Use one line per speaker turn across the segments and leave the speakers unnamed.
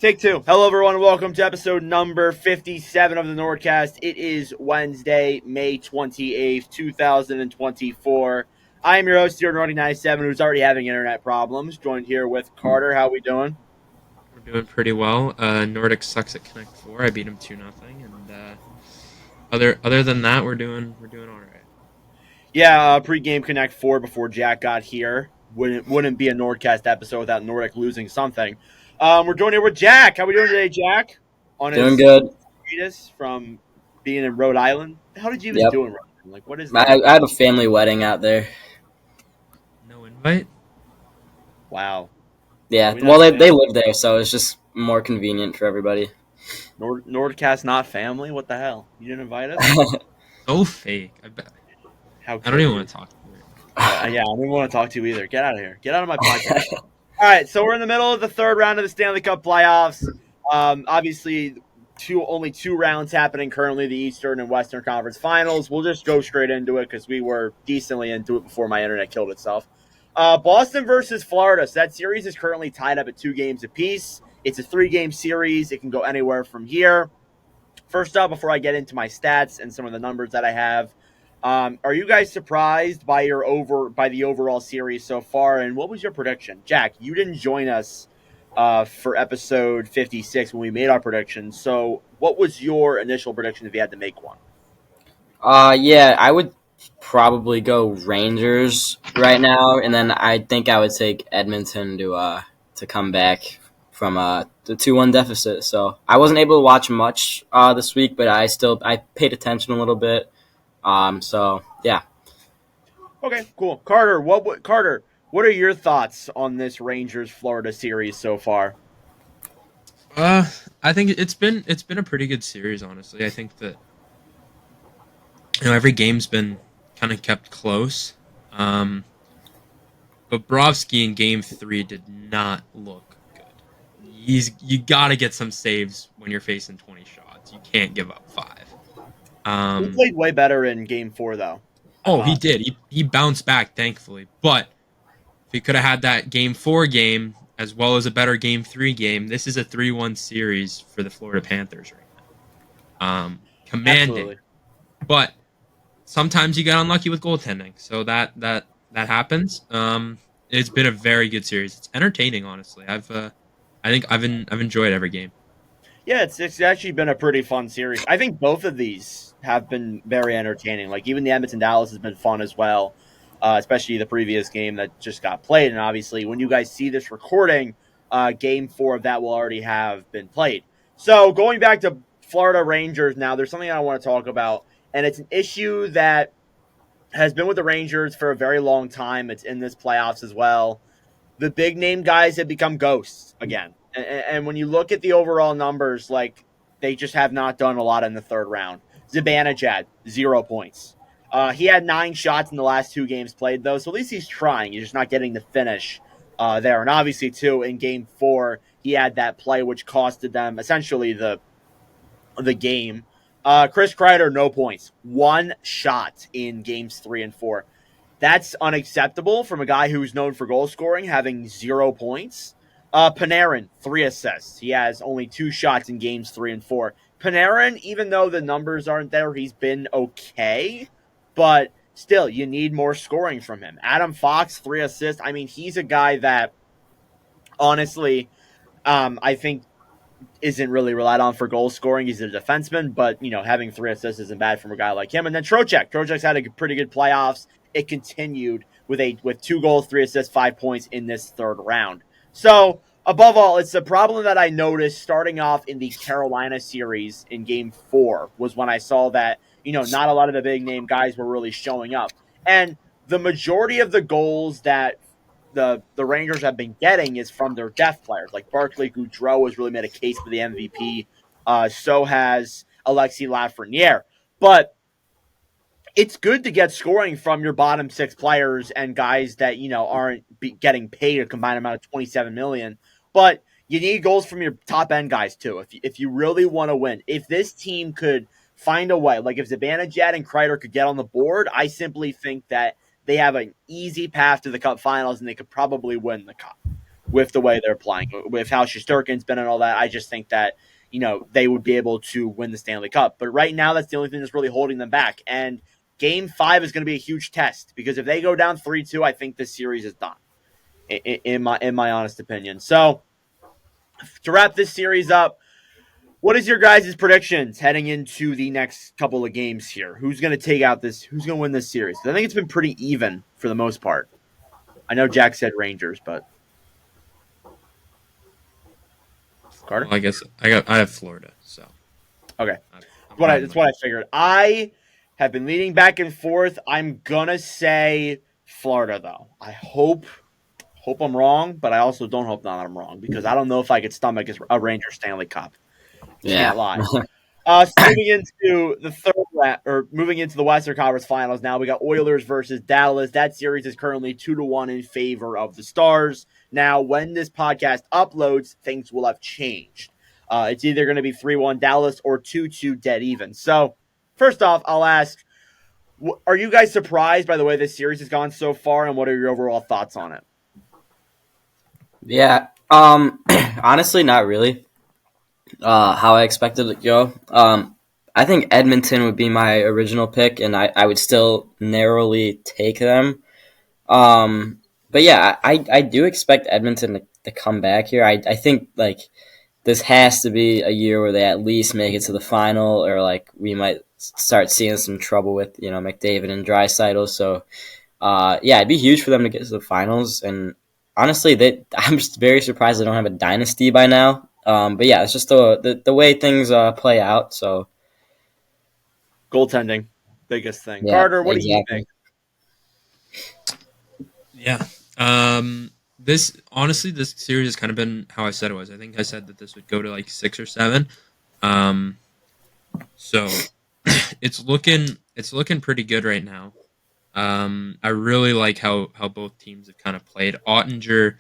Take two. Hello, everyone. Welcome to episode number 57 of the NordCast. It is Wednesday, May 28th, 2024. I am your host here, Nordy97, who's already having internet problems. Joined here with Carter. How we doing?
We're doing pretty well. Nordic sucks at Connect 4. I beat him 2-0, and other than that, we're doing all right.
Yeah, pregame Connect 4 before Jack got here. Wouldn't be a NordCast episode without Nordic losing something. We're joined here with Jack. How we doing today, Jack?
Doing good.
Hiatus from being in Rhode Island. How did you even
Yep.
do in Rhode Island? Like, what is
I
that?
have a family wedding out there.
No invite?
Wow.
Yeah,
We
well,
not
they live there, so it's just more convenient for everybody.
Nordcast not family? What the hell? You didn't invite us?
So fake. I bet.
How
I don't even want to talk to you.
Yeah, I don't even want to talk to you either. Get out of here. Get out of my podcast. All right, so we're in the middle of the third round of the Stanley Cup playoffs. Obviously, only two rounds happening currently, the Eastern and Western Conference Finals. We'll just go straight into it because we were decently into it before my internet killed itself. Boston versus Florida. So that series is currently tied up at 2 games apiece. It's a 3-game series. It can go anywhere from here. First up, before I get into my stats and some of the numbers that I have, are you guys surprised by the overall series so far? And what was your prediction? Jack, you didn't join us for episode 56 when we made our predictions. So what was your initial prediction if you had to make one?
Yeah, I would probably go Rangers right now, and then I think I would take Edmonton to come back from the 2-1 deficit. So I wasn't able to watch much this week, but I paid attention a little bit. So yeah.
Okay, cool. Carter, what are your thoughts on this Rangers Florida series so far?
I think it's been a pretty good series, honestly. I think that every game's been kind of kept close. But Bobrovsky in Game 3 did not look good. You got to get some saves when you're facing 20 shots. You can't give up 5.
He played way better in Game 4, though.
Oh, he did. He bounced back, thankfully. But if he could have had that Game 4 game as well as a better Game 3 game, this is a 3-1 series for the Florida Panthers right now. Commanding.
Absolutely.
But sometimes you get unlucky with goaltending, so that happens. It's been a very good series. It's entertaining, honestly. I think I've enjoyed every game.
Yeah, it's actually been a pretty fun series. I think both of these have been very entertaining. Like, even the Edmonton Dallas has been fun as well, especially the previous game that just got played. And obviously, when you guys see this recording, Game 4 of that will already have been played. So going back to Florida Rangers now, there's something I want to talk about, and it's an issue that has been with the Rangers for a very long time. It's in this playoffs as well. The big name guys have become ghosts again. And when you look at the overall numbers, like, they just have not done a lot in the third round. Zibanejad, 0 points. He had 9 shots in the last 2 games played, though, so at least he's trying. He's just not getting the finish there. And obviously, too, in Game 4, he had that play which costed them essentially the game. Chris Kreider, no points. 1 shot in Games 3 and 4. That's unacceptable from a guy who's known for goal scoring, having 0 points. Panarin, 3 assists. He has only 2 shots in Games 3 and 4. Panarin, even though the numbers aren't there, he's been okay. But still, you need more scoring from him. Adam Fox, 3 assists. I mean, he's a guy that, honestly, I think isn't really relied on for goal scoring. He's a defenseman, but, having 3 assists isn't bad from a guy like him. And then Trocheck. Trocheck's had a pretty good playoffs. It continued with 2 goals, 3 assists, 5 points in this third round. So, above all, it's a problem that I noticed starting off in the Carolina series in Game 4 was when I saw that, not a lot of the big-name guys were really showing up. And the majority of the goals that the Rangers have been getting is from their depth players. Like Barclay Goodrow has really made a case for the MVP. So has Alexis Lafreniere. But it's good to get scoring from your bottom 6 players and guys that, aren't getting paid a combined amount of $27 million. But you need goals from your top end guys too. If you really want to win, if this team could find a way, like if Zibanejad and Kreider could get on the board, I simply think that they have an easy path to the Cup Finals and they could probably win the Cup. with the way they're playing, with how Shesterkin's been and all that. I just think that, they would be able to win the Stanley Cup. But right now, that's the only thing that's really holding them back. And Game 5 is going to be a huge test because if they go down 3-2, I think this series is done, in my honest opinion. So to wrap this series up, what is your guys' predictions heading into the next couple of games here? Who's going to take out this? Who's going to win this series? I think it's been pretty even for the most part. I know Jack said Rangers, but Carter?
Well, I guess I have Florida, so
Okay.
I'm
That's what I figured. I have been leaning back and forth. I'm going to say Florida, though. I hope I'm wrong, but I also don't hope that I'm wrong because I don't know if I could stomach a Ranger Stanley Cup. Can't lie. So moving into moving into the Western Conference Finals now, we got Oilers versus Dallas. That series is currently 2-1 in favor of the Stars. Now, when this podcast uploads, things will have changed. It's either going to be 3-1 Dallas or 2-2 dead even. So, first off, I'll ask, are you guys surprised by the way this series has gone so far, and what are your overall thoughts on it?
Yeah. Honestly, not really. How I expected it to go. I think Edmonton would be my original pick, and I would still narrowly take them. But yeah, I do expect Edmonton to come back here. I think this has to be a year where they at least make it to the final, or we might start seeing some trouble with McDavid and Draisaitl. So yeah, it'd be huge for them to get to the finals. And honestly, I'm just very surprised they don't have a dynasty by now. But yeah, it's just the way things play out. So
goaltending, biggest thing.
Yeah,
Carter, what
exactly.
do you think?
Yeah. This series has kind of been how I said it was. I think I said that this would go to 6 or 7. So it's looking pretty good right now. I really like how both teams have kind of played. Ottinger,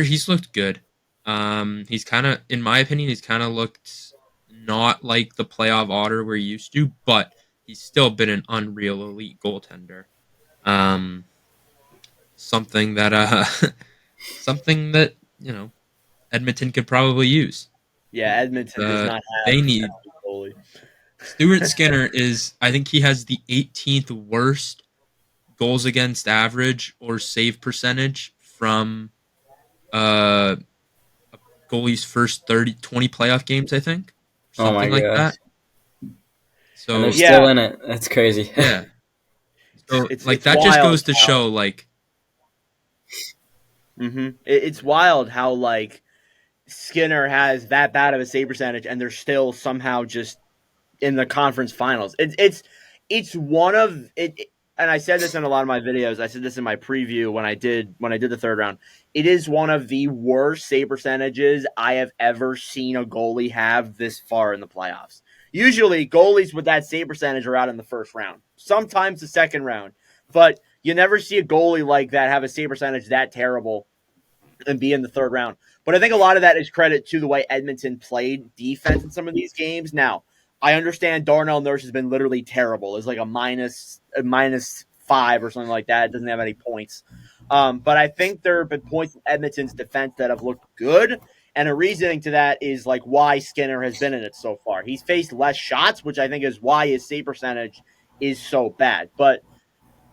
he's looked good. He's kind of, in my opinion, he's kind of looked not like the playoff Otter we're used to, but he's still been an unreal elite goaltender. Something that Edmonton could probably use.
Yeah, Edmonton does not have.
They need
goalie.
Stuart Skinner I think he has the 18th worst goals against average or save percentage from a goalie's first 20 playoff games, I think. Something like that. So
and they're still in it. That's crazy.
Yeah. So
it's
that just goes to show
it's wild how Skinner has that bad of a save percentage and they're still somehow just in the conference finals. It's one of it, and I said this in a lot of my videos. I said this in my preview when I did the third round. It is one of the worst save percentages I have ever seen a goalie have this far in the playoffs. Usually, goalies with that save percentage are out in the first round, sometimes the second round, but you never see a goalie like that have a save percentage that terrible and be in the third round. But I think a lot of that is credit to the way Edmonton played defense in some of these games. Now, I understand Darnell Nurse has been literally terrible. It's like a minus 5 or something like that. It doesn't have any points. But I think there have been points in Edmonton's defense that have looked good. And a reasoning to that is why Skinner has been in it so far. He's faced less shots, which I think is why his save percentage is so bad. But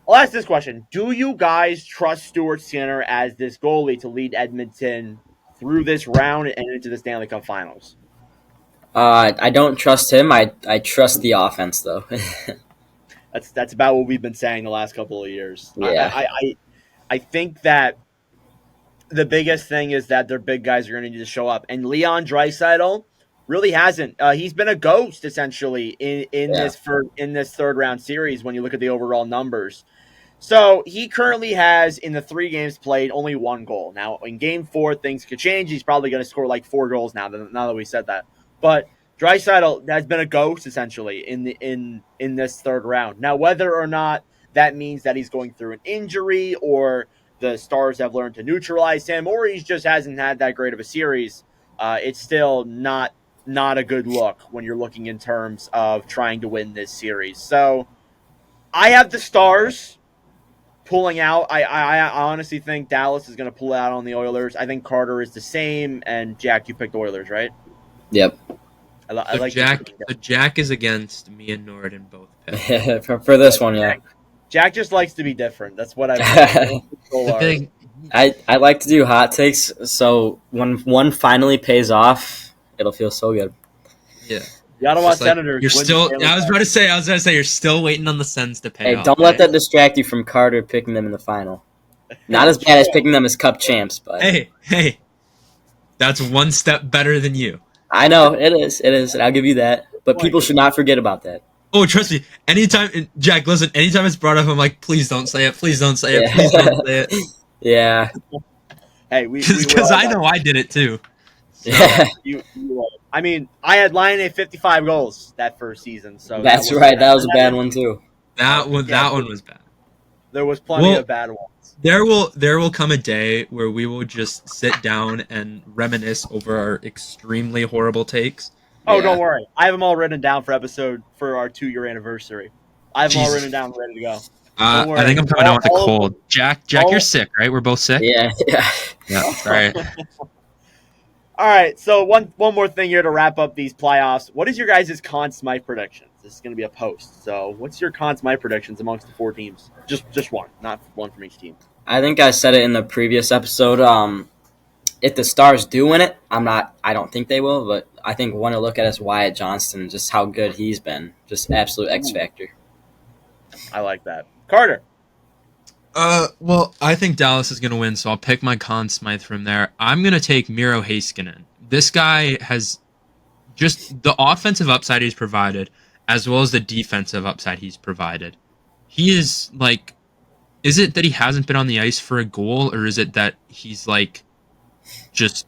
I'll ask this question. Do you guys trust Stuart Skinner as this goalie to lead Edmonton through this round and into the Stanley Cup Finals?
I don't trust him. I trust the offense, though.
That's about what we've been saying the last couple of years.
Yeah.
I think that the biggest thing is that their big guys are going to need to show up. And Leon Draisaitl really hasn't. He's been a ghost, essentially, in this third round series when you look at the overall numbers. So he currently has, in the 3 games played, only 1 goal. Now, in Game 4, things could change. He's probably going to score 4 goals now that we said that. But Draisaitl has been a ghost, essentially, in this third round. Now, whether or not that means that he's going through an injury or the Stars have learned to neutralize him or he just hasn't had that great of a series, it's still not a good look when you're looking in terms of trying to win this series. So I have the Stars pulling out. I honestly think Dallas is going to pull out on the Oilers. I think Carter is the same, and Jack, you picked Oilers, right?
Yep.
I
So
like
Jack is against me and Nord in both picks.
for this one, yeah.
Jack just likes to be different. That's what I've heard.
The thing,
I like to do hot takes, so when one finally pays off, it'll feel so good.
yeah.
The Ottawa
Just like,
Senators.
you're
win the
still.
Stanley
I was
Cup.
about to say. You're still waiting on the Sens to pay
Hey,
off.
don't let
right?
that distract you from Carter picking them in the final. Not as bad as picking them as Cup champs, but
Hey, that's one step better than you.
I know it is, and I'll give you that. But
Point.
people should not forget about that.
Oh, trust me. Anytime, Jack, listen. Anytime it's brought up, I'm like, please don't say it. Please don't say it.
Yeah.
Please don't say it.
Yeah,
Hey, we
Because I know I did it too. So,
yeah,
I mean, I had Lion at 55 goals that first season, so
that's right. That was a bad one too.
that one was bad.
There was plenty
Well,
of bad ones.
There will come a day where we will just sit down and reminisce over our extremely horrible takes.
Oh,
Yeah.
don't worry. I have them all written down for our 2-year anniversary. I have them all
Jesus.
written down, ready to go.
I
worry.
think I'm coming down with a
All-
cold. Jack,
all-
you're sick, right? We're both sick.
Yeah,
Yeah. Sorry.
All right, so one more thing here to wrap up these playoffs. What is your guys' Conn Smythe predictions? This is going to be a post. So, what's your Conn Smythe predictions amongst the 4 teams? Just one, not one from each team.
I think I said it in the previous episode. If the Stars do win it, I don't think they will, but I think one to look at is Wyatt Johnston, just how good he's been, just absolute X factor.
I like that. Carter.
Well, I think Dallas is going to win, so I'll pick my Conn Smythe from there. I'm going to take Miro Heiskanen. This guy has just the offensive upside he's provided, as well as the defensive upside he's provided. He is like, is it that he hasn't been on the ice for a goal, or is it that he's like, just,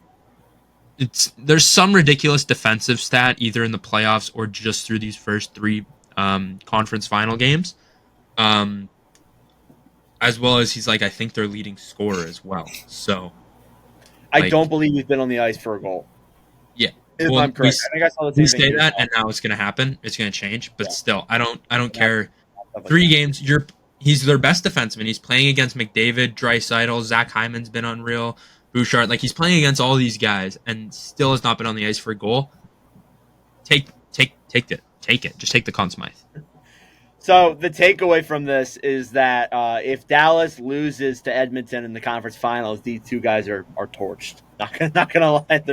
there's some ridiculous defensive stat either in the playoffs or just through these first 3 conference final games. As well as he's like, I think their leading scorer as well. So,
I don't believe he's been on the ice for a goal.
Yeah.
If
Well,
I'm correct. I think I saw the
we
same
say
thing.
that, and now it's going to happen. It's going to change, but
Yeah.
still, I don't
Yeah.
care.
Stuff like
3
that.
games. He's their best defenseman. He's playing against McDavid, Draisaitl, Zach Hyman's been unreal, Bouchard. Like, he's playing against all these guys, and still has not been on the ice for a goal. Take it. Take it. Just take the Conn Smythe.
So the takeaway from this is that if Dallas loses to Edmonton in the conference finals, these 2 guys are torched. Not gonna lie,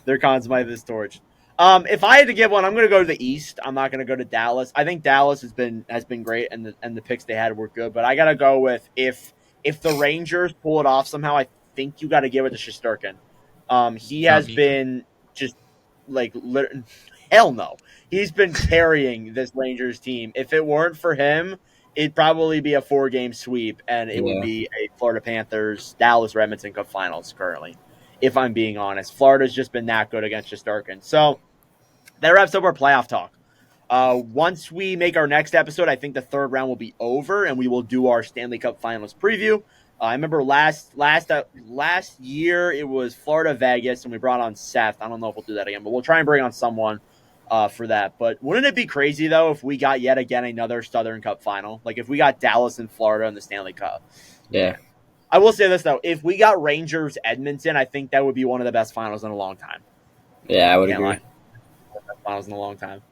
their Conn Smythe is torched. If I had to give one, I'm gonna go to the East. I'm not gonna go to Dallas. I think Dallas has been great, and the picks they had were good. But I gotta go with if the Rangers pull it off somehow, I think you got to give it to Shesterkin. He has been just like hell no. He's been carrying this Rangers team. If it weren't for him, it'd probably be a 4-game sweep, and it would be a Florida Panthers Dallas Edmonton Cup Finals currently. If I'm being honest, Florida's just been that good against Shesterkin. So that wraps up our playoff talk. Once we make our next episode, I think the 3rd round will be over, and we will do our Stanley Cup Finals preview. I remember last year it was Florida Vegas, and we brought on Seth. I don't know if we'll do that again, but we'll try and bring on someone for that. But wouldn't it be crazy though if we got yet again another Southern Cup final? Like if we got Dallas and Florida in the Stanley Cup.
Yeah.
I will say this though: if we got Rangers Edmonton, I think that would be one of the best finals in a long time.
Yeah, I would agree.
Best finals in a long time.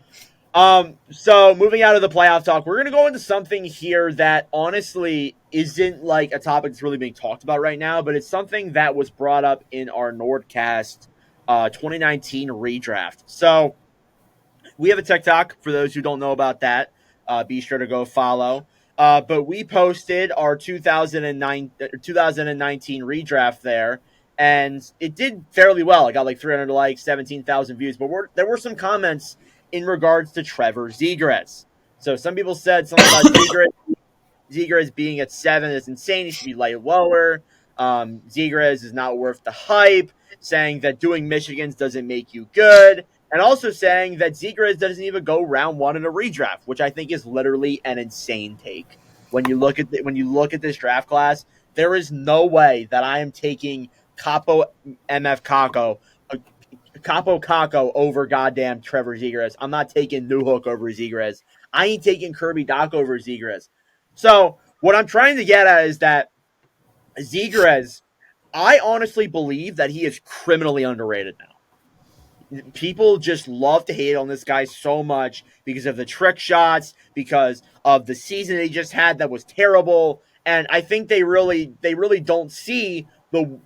So moving out of the playoff talk, we're going to go into something here that honestly isn't like a topic that's really being talked about right now, but it's something that was brought up in our NordCast 2019 redraft. So we have a TikTok for those who don't know about that. Be sure to go follow. But we posted our 2019 redraft there, and it did fairly well. It got like 300 likes, 17,000 views, but there were some comments in regards to Trevor Zegras. So some people said something about Zegras being at 7 is insane. He should be light lower. Zegras is not worth the hype, saying that doing Michigans doesn't make you good, and also saying that Zegras doesn't even go round 1 in a redraft, which I think is literally an insane take. When you look at this draft class, there is no way that I am taking Capo Kako over goddamn Trevor Zegras. I'm not taking Newhook over Zegras. I ain't taking Kirby Doc over Zegras. So what I'm trying to get at is that Zegras, I honestly believe that he is criminally underrated now. People just love to hate on this guy so much because of the trick shots, because of the season they just had that was terrible, and I think they really don't see the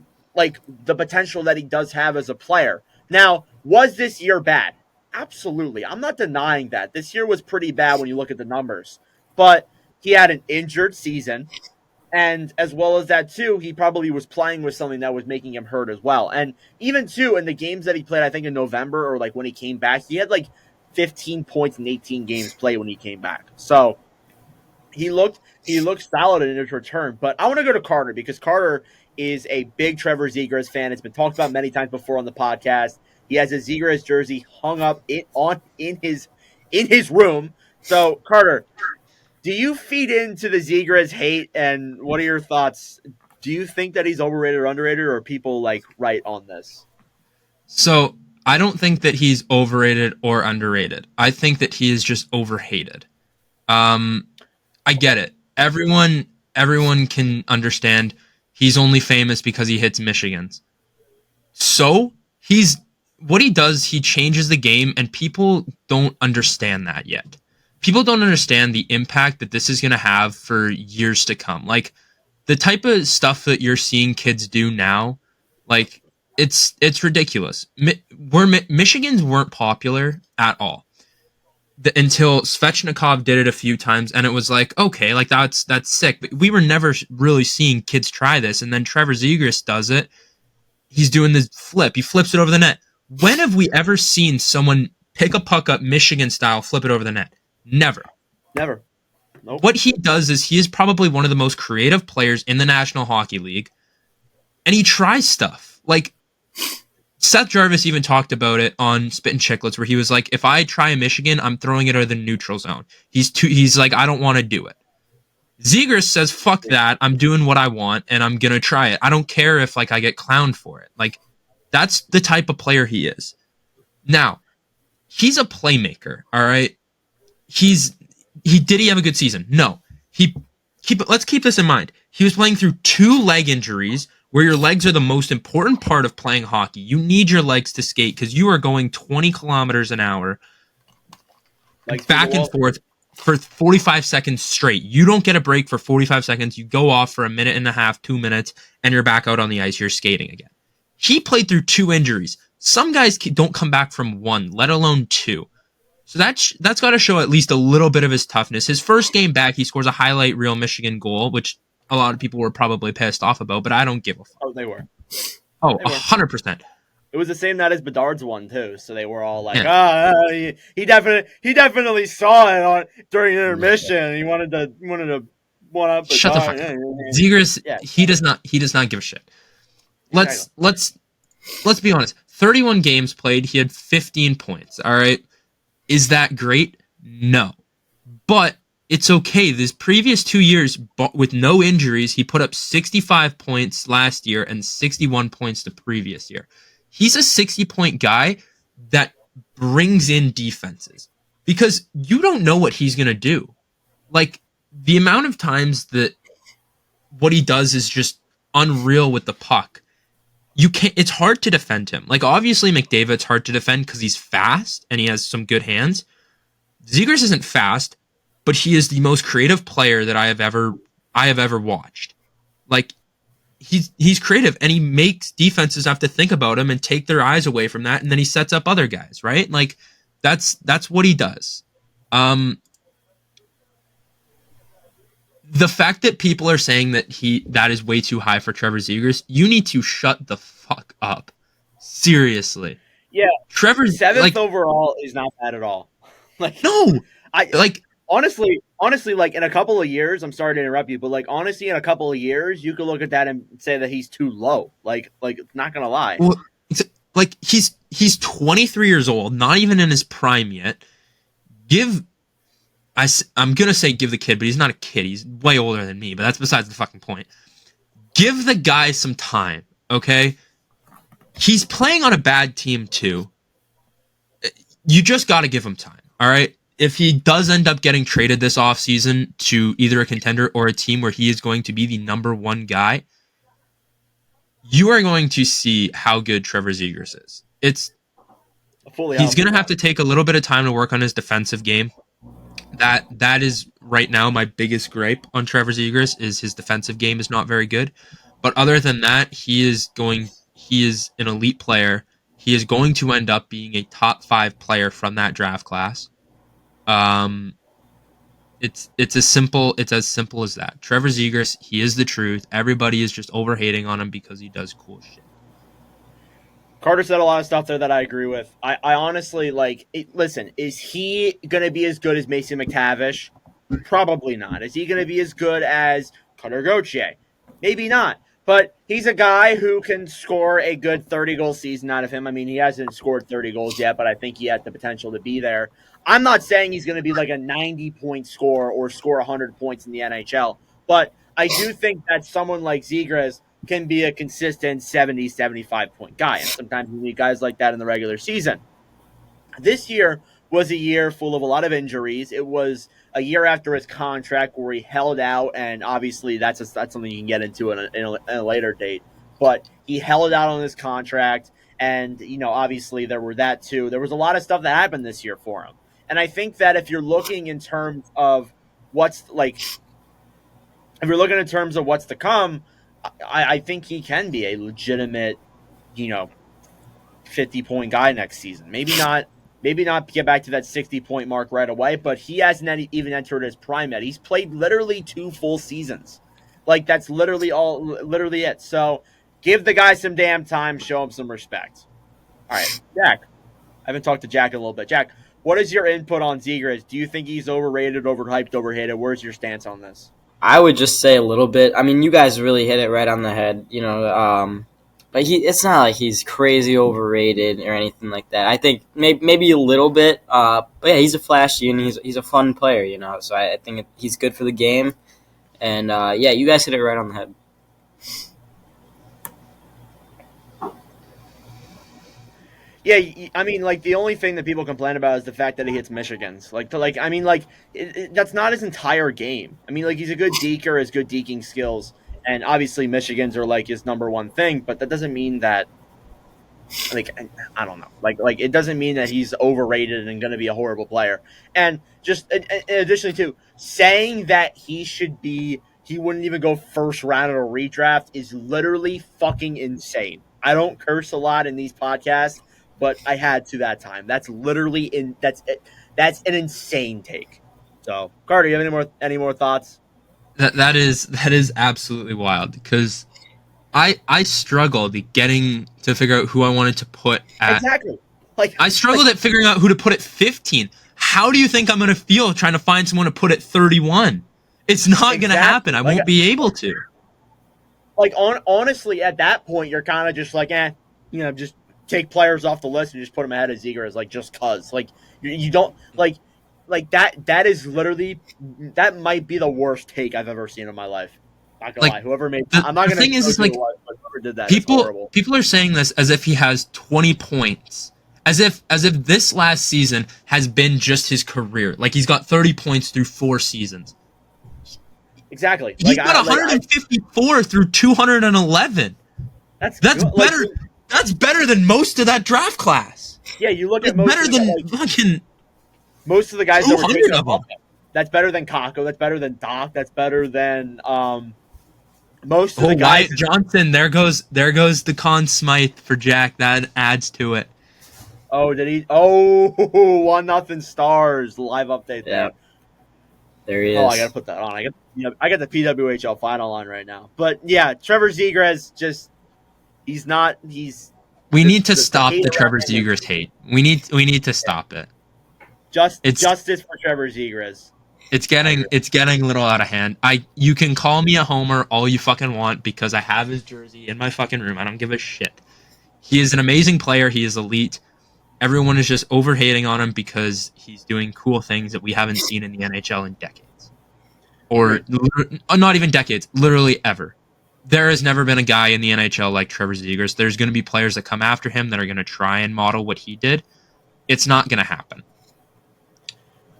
potential that he does have as a player. Now, was this year bad? Absolutely. I'm not denying that. This year was pretty bad when you look at the numbers. But he had an injured season. And as well as that, too, he probably was playing with something that was making him hurt as well. And even, too, in the games that he played, I think in November or like when he came back, he had like 15 points in 18 games played when he came back. So he looked solid in his return. But I want to go to Carter because Carter is a big Trevor Zegras fan. It's been talked about many times before on the podcast. He has a Zegras jersey hung up in his room. So, Carter, do you feed into the Zegras hate, and what are your thoughts? Do you think that he's overrated or underrated, or are people like right on this?
So I don't think that he's overrated or underrated. I think that he is just overhated. I get it. Everyone can understand he's only famous because he hits Michigans. So what he does, he changes the game, and people don't understand that yet. People don't understand the impact that this is going to have for years to come. Like, the type of stuff that you're seeing kids do now, like, it's ridiculous. Michigans weren't popular at all until Svechnikov did it a few times, and it was like, okay, like, that's sick. But we were never really seeing kids try this, and then Trevor Zegras does it. He's doing this flip. He flips it over the net. When have we ever seen someone pick a puck up Michigan style, flip it over the net? Never.
Nope.
What he does is he is probably one of the most creative players in the National Hockey League, and he tries stuff. Like, Seth Jarvis even talked about it on Spit and Chicklets, where he was like, if I try a Michigan, I'm throwing it over the neutral zone. He's like, I don't want to do it. Zegras says, fuck that, I'm doing what I want, and I'm going to try it. I don't care if, like, I get clowned for it. Like, that's the type of player he is. Now, he's a playmaker, all right? Did he have a good season? No. Let's keep this in mind. He was playing through 2 leg injuries, where your legs are the most important part of playing hockey. You need your legs to skate because you are going 20 kilometers an hour like back and forth for 45 seconds straight. You don't get a break for 45 seconds. You go off for a minute and a half, 2 minutes, and you're back out on the ice. You're skating again. He played through 2 injuries. Some guys don't come back from 1, let alone 2. So that's got to show at least a little bit of his toughness. His first game back, he scores a highlight reel Michigan goal, which a lot of people were probably pissed off about, but I don't give a fuck.
Oh, they were.
Oh, 100%.
It was the same night as Bedard's one too, so they were all like, he definitely saw it during intermission, and he wanted to one up.
Shut the fuck up. Zegras, he does not give a shit. Let's be honest. 31 games played, he had 15 points. All right. Is that great? No. But it's okay. These previous 2 years, with no injuries, he put up 65 points last year and 61 points the previous year. He's a 60-point guy that brings in defenses because you don't know what he's going to do. Like, the amount of times that what he does is just unreal with the puck. It's hard to defend him. Like, obviously McDavid's hard to defend because he's fast and he has some good hands. Zegras isn't fast, but he is the most creative player that I have ever watched. Like, he's creative, and he makes defenses have to think about him and take their eyes away from that, and then he sets up other guys, right? Like, that's what he does. The fact that people are saying that is way too high for Trevor Zegras, you need to shut the fuck up. Seriously.
Yeah.
Trevor
7th overall is not bad at all. Like,
no.
Honestly, like, in a couple of years, I'm sorry to interrupt you, but like, honestly, in a couple of years, you could look at that and say that he's too low. Like, not gonna lie.
Well, like, he's 23 years old, not even in his prime yet. I'm gonna say give the kid, but he's not a kid. He's way older than me, but that's besides the fucking point. Give the guy some time, okay? He's playing on a bad team too. You just gotta give him time, all right? if he does end up getting traded this offseason to either a contender or a team where he is going to be the number one guy, you are going to see how good Trevor Zegras is. He's going to have to take a little bit of time to work on his defensive game. That is right now my biggest gripe on Trevor Zegras is his defensive game is not very good. But other than that, he is an elite player. He is going to end up being a top 5 player from that draft class. It's as simple as that. Trevor Zegras, he is the truth. Everybody is just overhating on him because he does cool shit.
Carter said a lot of stuff there that I agree with. I honestly listen, is he going to be as good as Mason McTavish? Probably not. Is he going to be as good as Cutter Gauthier? Maybe not. But he's a guy who can score a good 30-goal season out of him. I mean, he hasn't scored 30 goals yet, but I think he has the potential to be there. I'm not saying he's going to be like a 90-point scorer or score 100 points in the NHL, but I do think that someone like Zegras can be a consistent 70, 75-point guy. And sometimes you need guys like that in the regular season. This year was a year full of a lot of injuries. It was a year after his contract where he held out, and obviously that's something you can get into in a later date. But he held out on his contract, and, obviously there were that too. There was a lot of stuff that happened this year for him. And I think that if you're looking in terms of what's to come, I think he can be a legitimate, 50-point guy next season. Maybe not get back to that 60-point mark right away, but he hasn't even entered his prime yet. He's played literally 2 full seasons. That's literally it. So give the guy some damn time, show him some respect. All right, Jack. I haven't talked to Jack in a little bit. Jack, what is your input on Zegras? Do you think he's overrated, overhyped, overhated? Where's your stance on this?
I would just say a little bit. I mean, you guys really hit it right on the head. But it's not like he's crazy overrated or anything like that. I think maybe a little bit. But yeah, he's a flashy and he's a fun player. So I think he's good for the game. And yeah, you guys hit it right on the head.
Yeah, I mean, the only thing that people complain about is the fact that he hits Michigans. That's not his entire game. I mean, he's a good deker, has good deking skills, and obviously Michigans are his number one thing. But that doesn't mean that, I don't know, it doesn't mean that he's overrated and going to be a horrible player. And just additionally too, saying that he wouldn't even go first round of a redraft is literally fucking insane. I don't curse a lot in these podcasts, but I had to that time. That's literally that's an insane take. So, Carter, you have any more thoughts?
That is absolutely wild because I struggled getting to figure out who I wanted to put at.
Exactly.
I struggled at figuring out who to put at 15. How do you think I'm going to feel trying to find someone to put at 31? It's not going to happen. I won't be able to.
Honestly, at that point, you're kind of just just take players off the list and just put them ahead of Zegras, just cause. You don't that is literally, that might be the worst take I've ever seen in my life. Not gonna lie. Whoever made I'm not gonna. The thing is whoever did that.
People are saying this as if he has 20 points, as if this last season has been just his career. He's got 30 points through 4 seasons.
Exactly.
He's got 154 through 211. That's better. That's better than most of that draft class.
Yeah, you look at most of the guys that were taken above him. That's better than Kakko. That's better than Doc. That's better than most of the guys.
Wyatt Johnson. There goes the Conn Smythe for Jack. That adds to it.
Oh, did he? Oh, 1-0 Stars live update there.
Yeah. There he is.
Oh, I gotta put that on. I got the PWHL final on right now. But yeah, Trevor Zegras
We need to stop the Trevor Zegras hate. We need to stop it.
Justice for Trevor Zegras.
It's getting a little out of hand. You can call me a homer all you fucking want because I have his jersey in my fucking room. I don't give a shit. He is an amazing player. He is elite. Everyone is just overhating on him because he's doing cool things that we haven't seen in the NHL in decades. Or not even decades, literally ever. There has never been a guy in the NHL like Trevor Zegras. There's going to be players that come after him that are going to try and model what he did. It's not going to happen.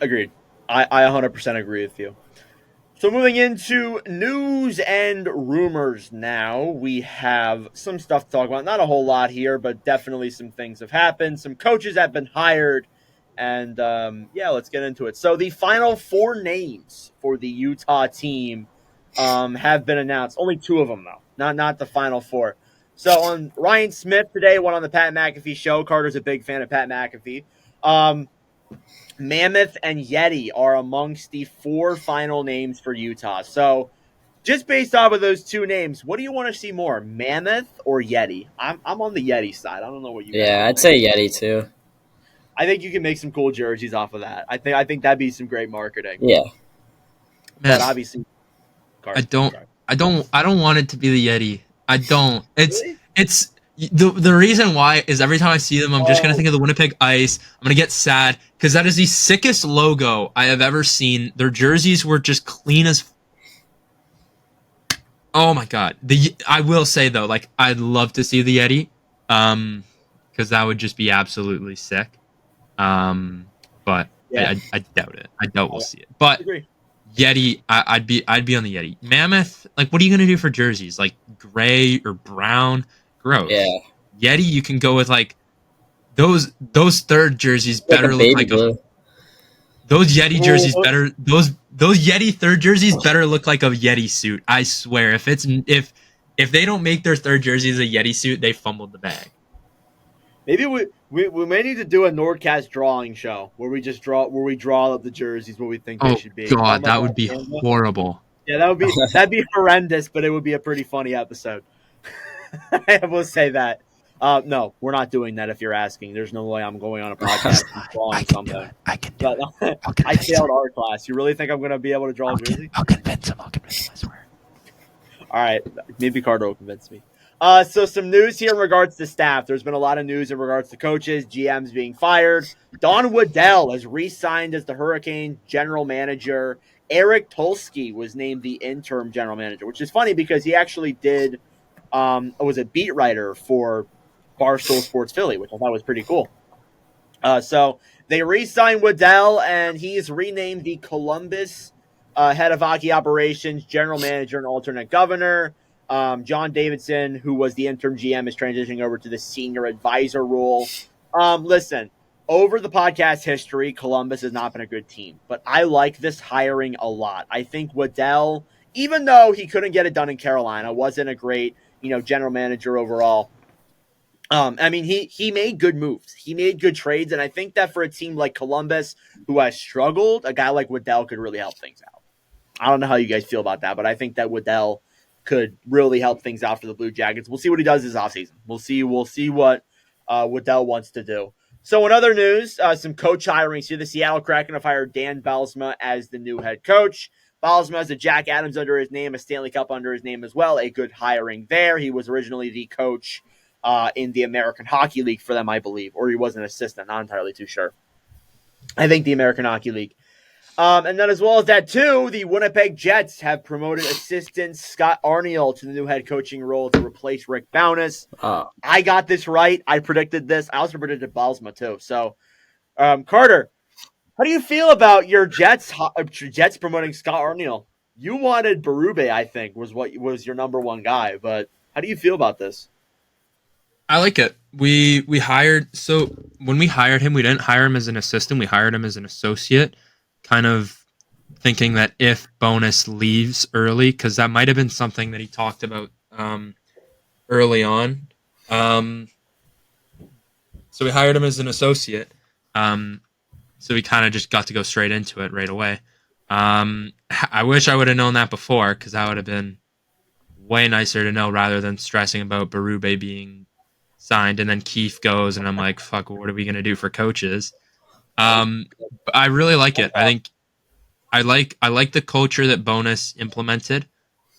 Agreed. I 100% agree with you. So moving into news and rumors now, we have some stuff to talk about. Not a whole lot here, but definitely some things have happened. Some coaches have been hired, and yeah, let's get into it. So the final 4 names for the Utah team have been announced. Only 2 of them, though, not the final 4. So on Ryan Smith today, went on the Pat McAfee show. Carter's a big fan of Pat McAfee. Mammoth and Yeti are amongst the 4 final names for Utah. So, just based off of those 2 names, what do you want to see more, Mammoth or Yeti? I'm on the Yeti side. I don't know what you.
Yeah, I'd say Yeti too.
I think you can make some cool jerseys off of that. I think that'd be some great marketing.
Yeah,
Man,
But obviously,
I don't want it to be the Yeti. I don't.
Really?
It's the reason why is every time I see them, I'm just gonna
Oh.
think of the Winnipeg Ice. I'm gonna get sad because that is the sickest logo I have ever seen. Their jerseys were just clean as. Oh my god! I will say though, like I'd love to see the Yeti, because that would just be absolutely sick. But
Yeah,
I doubt it. I doubt we'll
I
see it. But
agree.
Yeti, I'd be on the Yeti. Mammoth, like what are you gonna do for jerseys? Like gray or brown? Gross.
yeah,
Yeti, you can go with like those third jerseys
like a
better look
baby
like
blue.
those Yeti jerseys
Well,
better those Yeti third jerseys better look like a Yeti suit. I swear. If they don't make their third jerseys a Yeti suit, they fumbled the bag.
maybe we may need to do a NordCast drawing show where we draw up the jerseys what we think they
Oh
should be.
god,
Like
that would be
Canva.
horrible.
Yeah, that'd be horrendous, but it would be a pretty funny episode. I will say that. No, we're not doing that. If you're asking, there's no way I'm going on a podcast and drawing something.
I can do
But
it. I'll
I
convince him.
failed art class. You really think I'm going to be able to draw a jersey?
I'll convince him. I swear.
All right, maybe Carter will convince me. So some news here in regards to staff. There's been a lot of news in regards to coaches, GMs being fired. Don Waddell has re-signed as the Hurricane general manager. Eric Tulsky was named the interim general manager, which is funny because he actually was a beat writer for Barstool Sports Philly, which I thought was pretty cool. So they re-signed Waddell, and he's renamed the Columbus head of hockey operations, general manager, and alternate governor. John Davidson, who was the interim GM, is transitioning over to the senior advisor role. Listen, over the podcast history, Columbus has not been a good team, but I like this hiring a lot. I think Waddell, even though he couldn't get it done in Carolina, wasn't a great, general manager overall. I mean, he made good moves. He made good trades, and I think that for a team like Columbus, who has struggled, a guy like Waddell could really help things out. I don't know how you guys feel about that, but I think that Waddell could really help things out for the Blue Jackets. We'll see what he does this offseason. We'll see what Waddell wants to do. So in other news, some coach hirings here. The Seattle Kraken have hired Dan Bylsma as the new head coach. Bylsma has a Jack Adams under his name, a Stanley Cup under his name as well. A good hiring there. He was originally the coach in the American Hockey League for them, I believe, or he was an assistant. Not entirely too sure. I think the American Hockey League. And then as well as that, too, the Winnipeg Jets have promoted assistant Scott Arniel to the new head coaching role to replace Rick Bowness. I got this right. I predicted this. I also predicted Bylsma, too. So, Carter, how do you feel about your Jets promoting Scott Arniel? You wanted Berube, I think, was your number one guy. But how do you feel about this?
I like it. We hired, so when we hired him, we didn't hire him as an assistant. We hired him as an associate, kind of thinking that if Bonus leaves early, because that might have been something that he talked about early on. So we hired him as an associate. So we kind of just got to go straight into it right away. I wish I would have known that before, because that would have been way nicer to know rather than stressing about Berube being signed and then Keefe goes and I'm like, fuck, what are we going to do for coaches? I really like it. I think I like the culture that Bonus implemented.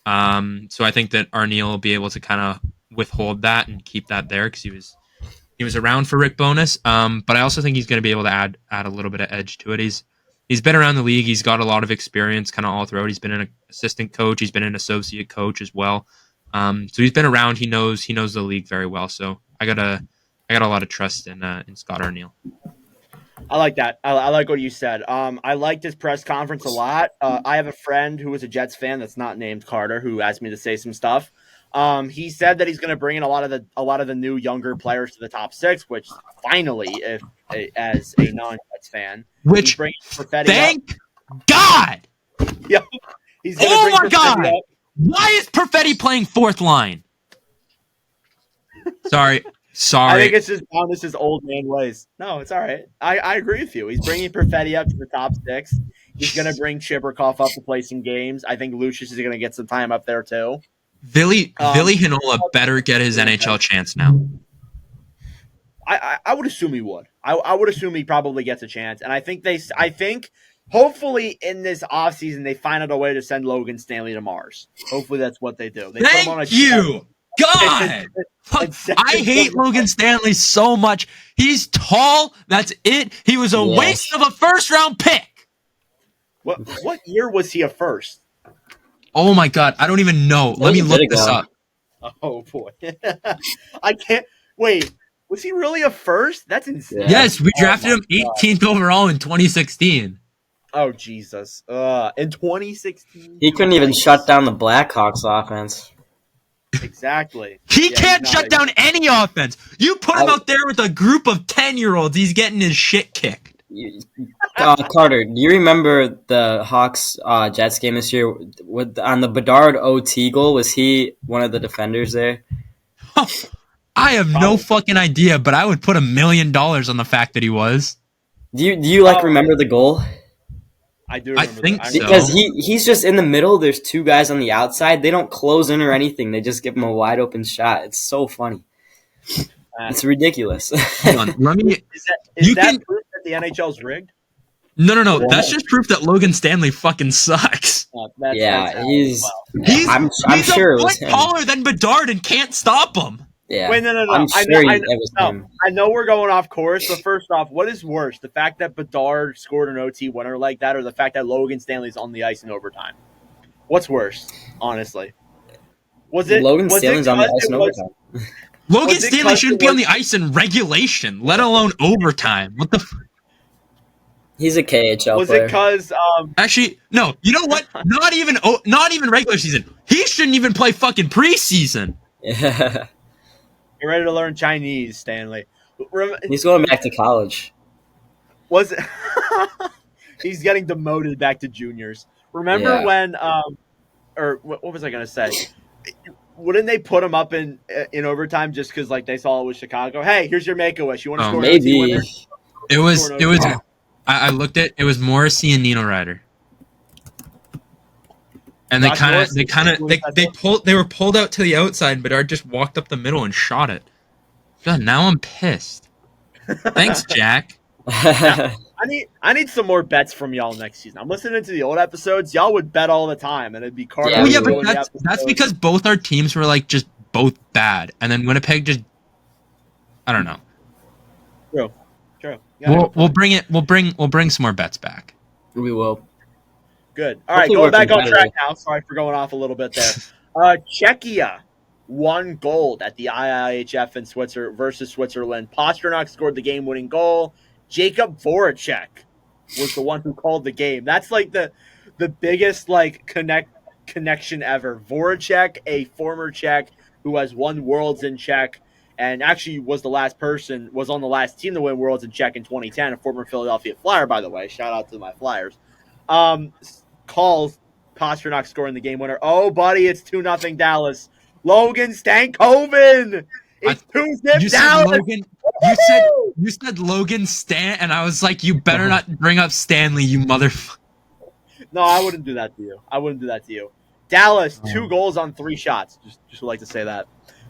So I think that Arniel will be able to kind of withhold that and keep that there because he was around for Rick Bonus. But I also think he's going to be able to add a little bit of edge to it. He's been around the league. He's got a lot of experience kind of all throughout. He's been an assistant coach. He's been an associate coach as well. So he's been around. He knows the league very well. So I got a lot of trust in Scott Arniel.
I like that. I like what you said. I liked his press conference a lot. I have a friend who is a Jets fan that's not named Carter who asked me to say some stuff. He said that he's going to bring in a lot of the new younger players to the top six, which finally, as a non-Jets fan,
Which, thank God!
Yep. He's gonna
Oh
bring
my
Perfetti
God!
up.
Why is Perfetti playing fourth line?
Sorry.
I think it's just Thomas's old man ways. No, it's all right. I agree with you. He's bringing Perfetti up to the top six. He's going to bring Chibrikov up to play some games. I think Lucius is going to get some time up there too.
Ville Heinola better get his NHL chance now.
I would assume he would. I would assume he probably gets a chance. And I think hopefully in this offseason they find out a way to send Logan Stanley to Mars. Hopefully that's what they do.
Thank you! God! I hate Logan Stanley so much. He's tall. That's it. He was a waste of a first-round pick.
What year was he a first?
Oh, my God. I don't even know. Let me look this up.
Oh, boy. I can't. Wait. Was he really a first? That's insane.
Yes, we drafted him 18th overall in 2016.
Oh, Jesus. In 2016?
He couldn't even shut down the Blackhawks offense.
Exactly.
He can't shut down any offense. You put him out there with a group of 10-year-olds, he's getting his shit kicked.
Carter, do you remember the Hawks Jets game this year? On the Bedard OT goal, was he one of the defenders there?
I have no fucking idea, but I would put $1 million on the fact that he was.
Do you remember the goal?
I do remember
I think so.
Because he's just in the middle. There's two guys on the outside. They don't close in or anything. They just give him a wide open shot. It's so funny. It's ridiculous.
Hold on, let me.
Is that proof that the NHL's rigged?
No. That's just proof that Logan Stanley fucking sucks.
He's I'm
he's
sure
a
it was
foot
him.
taller than Bedard and can't stop him.
Yeah.
Wait, no.
I'm sure it was him.
I know we're going off course, but first off, what is worse? The fact that Bedard scored an OT winner like that, or the fact that Logan Stanley's on the ice in overtime? What's worse, honestly?
Logan Stanley's on the ice in overtime?
Logan Stanley shouldn't be on the ice in regulation, let alone overtime. What the?
He's a KHL
was
player.
it because
Actually, no. You know what? Not even regular season. He shouldn't even play fucking preseason.
Yeah.
you're ready to learn Chinese, Stanley?
He's going back to college.
Was it? He's getting demoted back to juniors. Remember when or what was I gonna say? Wouldn't they put him up in overtime just because like they saw it was Chicago? Hey, here's your Make-A-Wish. You want to score?
Maybe.
An OT winner?
It was. I looked at it was Morrissey and Nino Ryder, and they were pulled out to the outside, but Bedard just walked up the middle and shot it. God, now I'm pissed. Thanks, Jack.
I need some more bets from y'all next season. I'm listening to the old episodes. Y'all would bet all the time, and it'd be Carter.
Yeah,
but that's because both our teams were like just both bad, and then Winnipeg just I don't know.
True.
We'll bring some more bets back.
We will.
Good. All right, going back on track now. Sorry for going off a little bit there. Czechia won gold at the IIHF in versus Switzerland. Pasternak scored the game-winning goal. Jacob Voracek was the one who called the game. That's like the biggest like connection ever. Voracek, a former Czech who has won Worlds in Czech, and actually was on the last team to win Worlds in Czech in 2010, a former Philadelphia Flyer, by the way. Shout out to my Flyers. Calls Pasternak scoring the game winner. Oh, buddy, it's 2-0 Dallas. Logan Stankoven. It's 2-0 Dallas.
You said Logan Stan, and I was like, you better not bring up Stanley, you motherfucker.
No, I wouldn't do that to you. Dallas, 2 goals on 3 shots. Just would like to say that.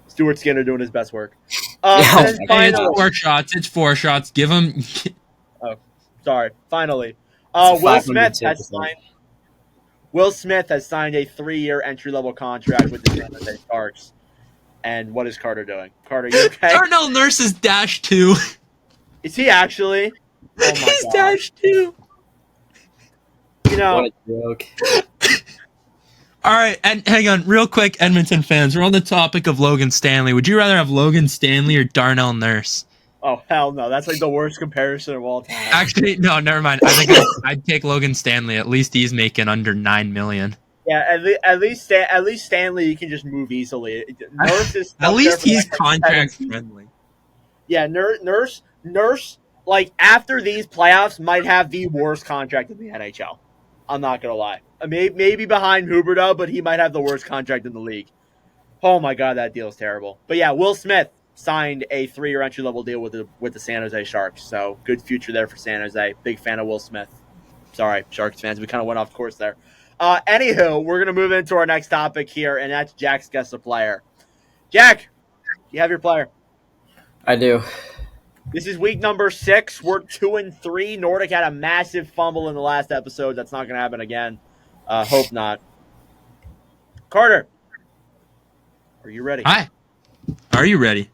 Stuart Skinner doing his best work.
It's 4 shots. Give him.
Oh, sorry. Finally, Will Smith has signed a 3-year entry-level contract with the San Jose Sharks. And what is Carter doing? Carter, you okay?
Darnell Nurse is -2.
Is he actually? Oh my
He's
God.
-2.
You know,
What a joke.
All right, and hang on, real quick, Edmonton fans. We're on the topic of Logan Stanley. Would you rather have Logan Stanley or Darnell Nurse?
Oh hell no! That's like the worst comparison of all time.
Actually, no, never mind. I think I'd take Logan Stanley. At least he's making under $9 million.
Yeah, at least Stanley you can just move easily. Nurse is
At
up
least
there for
he's
like
contract
17.
friendly.
Yeah, Nurse, like after these playoffs, might have the worst contract in the NHL. I'm not gonna lie. Maybe behind Huberdeau, but he might have the worst contract in the league. Oh my god, that deal is terrible. But yeah, Will Smith signed a 3-year entry level deal with the San Jose Sharks. So good future there for San Jose. Big fan of Will Smith. Sorry, Sharks fans, we kind of went off course there. Anywho, we're gonna move into our next topic here, and that's Jack's guess a player. Jack, you have your player.
I do.
This is week number 6. We're 2-3. Nordic had a massive fumble in the last episode. That's not going to happen again. Hope not. Carter, are you ready?
Hi. Are you ready?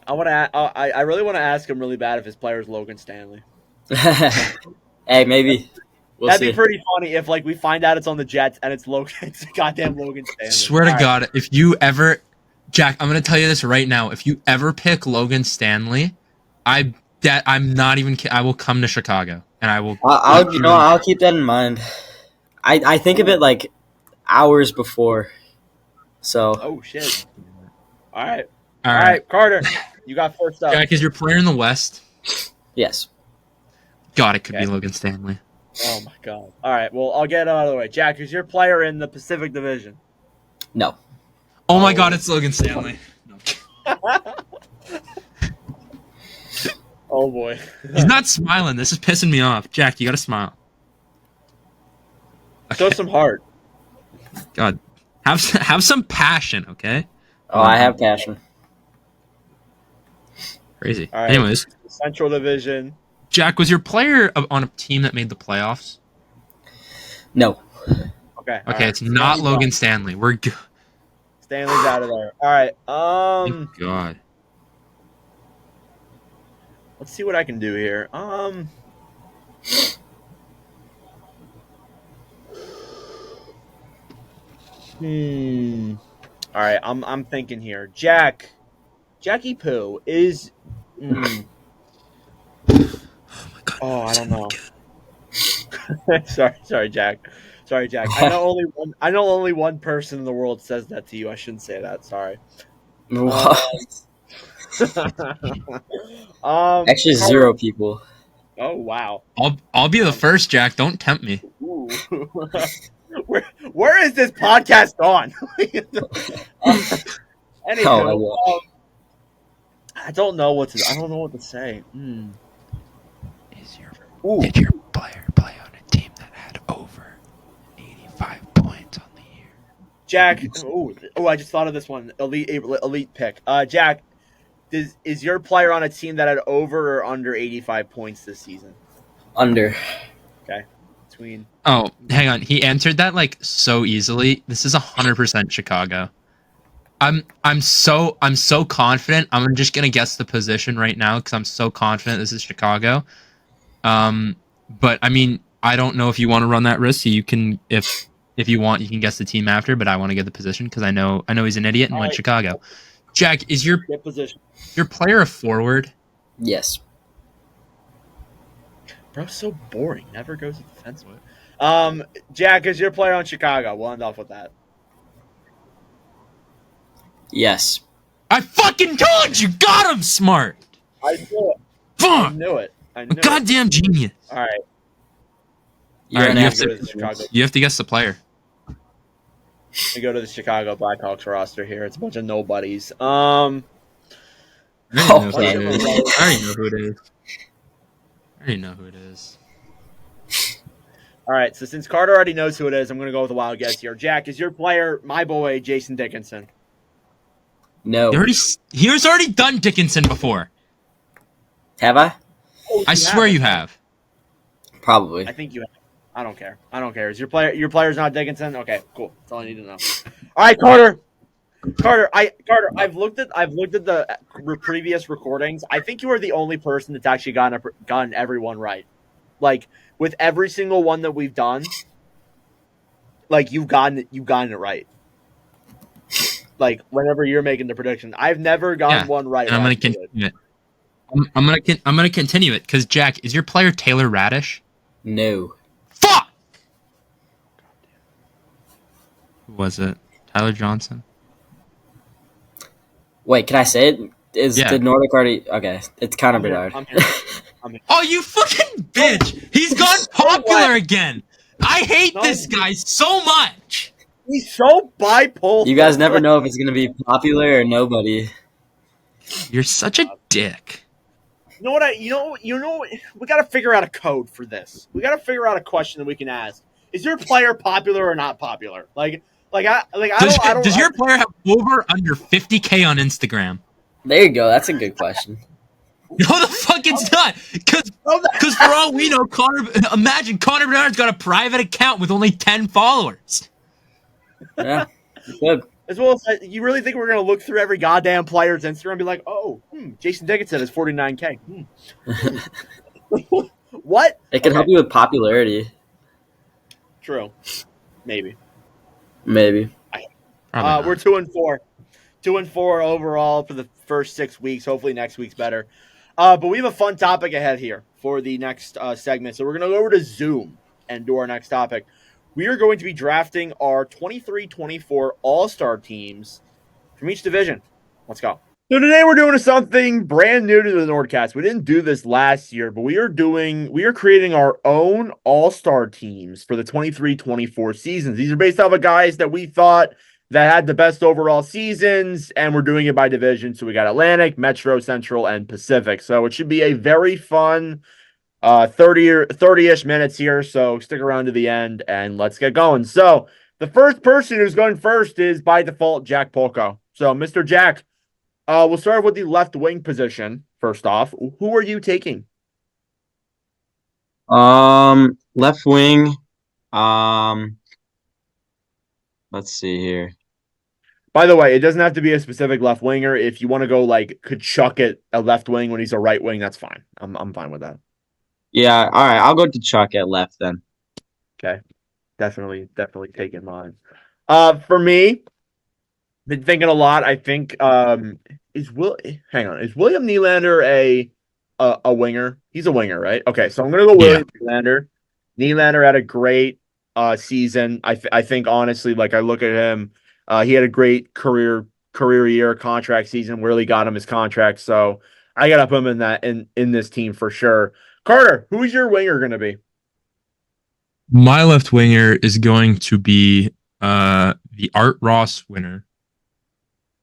I really want to ask him really bad if his player is Logan Stanley.
Hey, maybe.
That'd be pretty funny if we find out it's on the Jets and it's goddamn Logan Stanley.
Swear to God, if you ever, Jack, I'm gonna tell you this right now. If you ever pick Logan Stanley, I'm not even. I will come to Chicago and I will.
I'll keep that in mind. I think of it like hours before. So.
Oh shit! All right, Carter, you got first up.
Jack, is your player in the West?
Yes.
God, it could be Logan Stanley.
Oh my god! All right, well I'll get it out of the way. Jack, is your player in the Pacific Division?
No.
Oh my God, it's Logan Stanley. No.
Oh boy.
He's not smiling. This is pissing me off. Jack, you gotta smile.
Show some heart.
God, have some passion, okay?
Oh, I have passion.
Crazy.
All right.
Anyways,
Central Division.
Jack, was your player on a team that made the playoffs?
No.
Okay.
Okay, it's not Logan Stanley. We're good.
Stanley's out of there. All right.
Thank God.
Let's see what I can do here. All right. I'm thinking here. Jackie Poo is.
Oh my God.
Oh, I don't know. Sorry, Jack. I know only one person in the world says that to you. I shouldn't say that. Sorry.
What? Actually, 0 people.
Oh wow.
I'll be the first, Jack. Don't tempt me.
Ooh. Where is this podcast gone? Anyway, I don't know what to say.
Did your player play on a team that had over 85 points on the year?
Jack. Oh, I just thought of this one. Elite pick. Jack, is your player on a team that had over or under 85 points this season?
Under.
Okay. Between.
Oh, hang on. He answered that so easily. This is 100% Chicago. I'm so confident. I'm just gonna guess the position right now because I'm so confident this is Chicago. But I mean, I don't know if you want to run that risk. So you can, if you want, you can guess the team after. But I want to get the position because I know he's an idiot and went Chicago. Jack, is your player a forward?
Yes.
Bro, so boring. Never goes to defense. Jack, is your player on Chicago? We'll end off with that.
Yes.
I fucking told you. Got him smart.
I knew it.
Fuck.
I knew it.
Goddamn genius.
All right.
You have to guess the player.
We go to the Chicago Blackhawks roster here. It's a bunch of nobodies.
I already know who it is.
All right, so since Carter already knows who it is, I'm going to go with a wild guess here. Jack, is your player my boy Jason Dickinson?
No.
He was already done Dickinson before.
Have I?
Oh,
I swear you have.
Probably.
I think you have. I don't care. Is your player's not Dickinson? Okay, cool. That's all I need to know. All right, Carter, I've looked at the previous recordings. I think you are the only person that's actually gotten everyone right. With every single one that we've done, you've gotten it right. Whenever you're making the prediction, I've never gotten one right.
And I'm going to continue it. I'm gonna continue it because Jack, is your player Taylor Radish?
No.
Fuck. Who was it? Tyler Johnson.
Wait, can I say it?
Yeah.
Did Nordic already? Okay, it's Connor
I'm here.
Bedard.
I'm here. I'm here.
Oh, you fucking bitch! He's gone popular again. I hate this guy so much.
He's so bipolar.
You guys never know if it's gonna be popular or nobody.
You're such a dick.
You know what? You know. We got to figure out a code for this. We got to figure out a question that we can ask. Is your player popular or not popular?
Does your player have over or under 50K on Instagram?
There you go. That's a good question.
No, the fuck it's not. Because for all we know, imagine Connor Bedard's got a private account with only 10 followers.
Yeah, good.
As well as you really think we're gonna look through every goddamn player's Instagram and be like, oh, Jason Dickinson has 49K. What?
It can help you with popularity.
True. Maybe.
Maybe.
We're 2-4. 2-4 overall for the first 6 weeks. Hopefully next week's better. But we have a fun topic ahead here for the next segment. So we're going to go over to Zoom and do our next topic. We are going to be drafting our 23-24 All-Star teams from each division. Let's go. So today we're doing something brand new to the NordCast. We didn't do this last year, but we are creating our own All-Star teams for the 23-24 seasons. These are based off of guys that we thought that had the best overall seasons, and we're doing it by division. So we got Atlantic, Metro, Central, and Pacific. So it should be a very fun 30-ish minutes here. So stick around to the end and let's get going. So the first person who's going first is by default Jack Polko. So Mr. Jack, we'll start with the left wing position. First off, who are you taking?
Left wing. Let's see here.
By the way, it doesn't have to be a specific left winger. If you want to go like Kachuk at a left wing when he's a right wing, that's fine. I'm fine with that.
Yeah, all right. I'll go to Chuck at left then.
Okay, definitely taking mine. For me, been thinking a lot. I think is William Nylander a winger? He's a winger, right? Okay, so I'm gonna go William Nylander. Nylander had a great season. I think honestly, like I look at him. He had a great career year, contract season. Really got him his contract, so I got to put him in this team for sure. Carter, who's your winger going to be?
My left winger is going to be the Art Ross winner,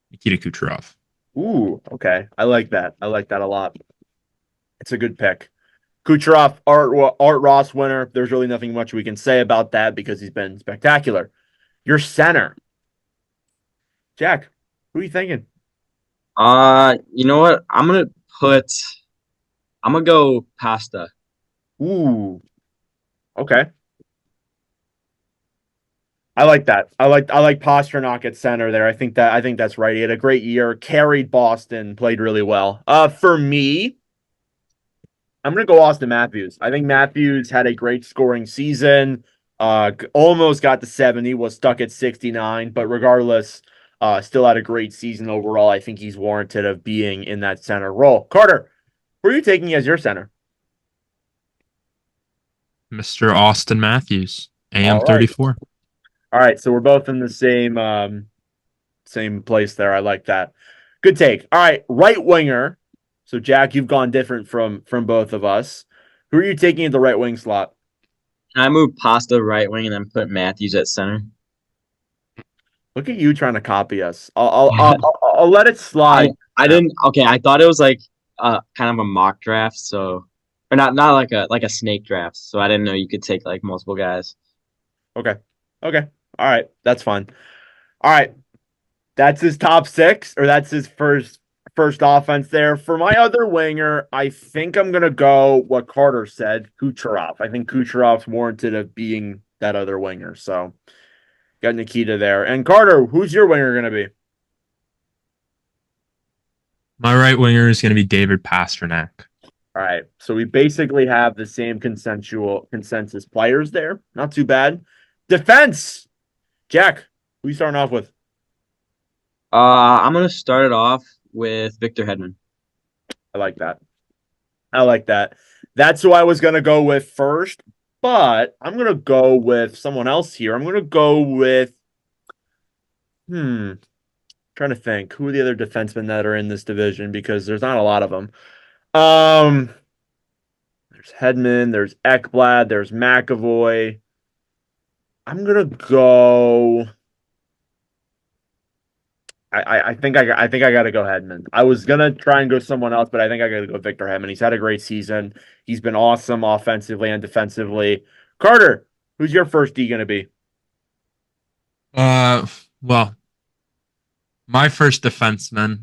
Nikita Kucherov.
Ooh, okay. I like that. I like that a lot. It's a good pick. Kucherov, Art Ross winner. There's really nothing much we can say about that because he's been spectacular. Your center. Jack, who are you thinking?
You know what? I'm gonna go Pasta.
Ooh. Okay. I like that. I like Pasternak at center there. I think that's right. He had a great year, carried Boston, played really well. For me, I'm gonna go Austin Matthews. I think Matthews had a great scoring season. Almost got to 70, was stuck at 69, but regardless, still had a great season overall. I think he's warranted of being in that center role. Carter, who are you taking as your center?
Mr. Austin Matthews, AM34.
All right, so we're both in the same place there. I like that. Good take. All right, right winger. So Jack, you've gone different from both of us. Who are you taking at the right wing slot?
Can I move Pasta right wing and then put Matthews at center?
Look at you trying to copy us. I'll let it slide.
I didn't. Okay, I thought it was like kind of a mock draft, so or not like a snake draft. So I didn't know you could take like multiple guys.
Okay. All right, that's fine. All right, that's his top six, or that's his first offense there. For my other winger, I think I'm gonna go what Carter said, Kucherov. I think Kucherov's warranted of being that other winger. So got Nikita there. And Carter, who's your winger gonna be?
My right winger is going to be David Pasternak.
All right, so we basically have the same consensus players there. Not too bad. Defense, Jack, who you starting off with?
I'm gonna start it off with Victor Hedman.
I like that. I like that. That's who I was going to go with first, but I'm going to go with someone else here. I'm going to go with, trying to think. Who are the other defensemen that are in this division? Because there's not a lot of them. There's Hedman, there's Ekblad, there's McAvoy. I'm going to go. I think I got to go Hedman. I was gonna try and go someone else, but I think I got to go Victor Hedman. He's had a great season. He's been awesome offensively and defensively. Carter, who's your first D gonna be?
Well, my first defenseman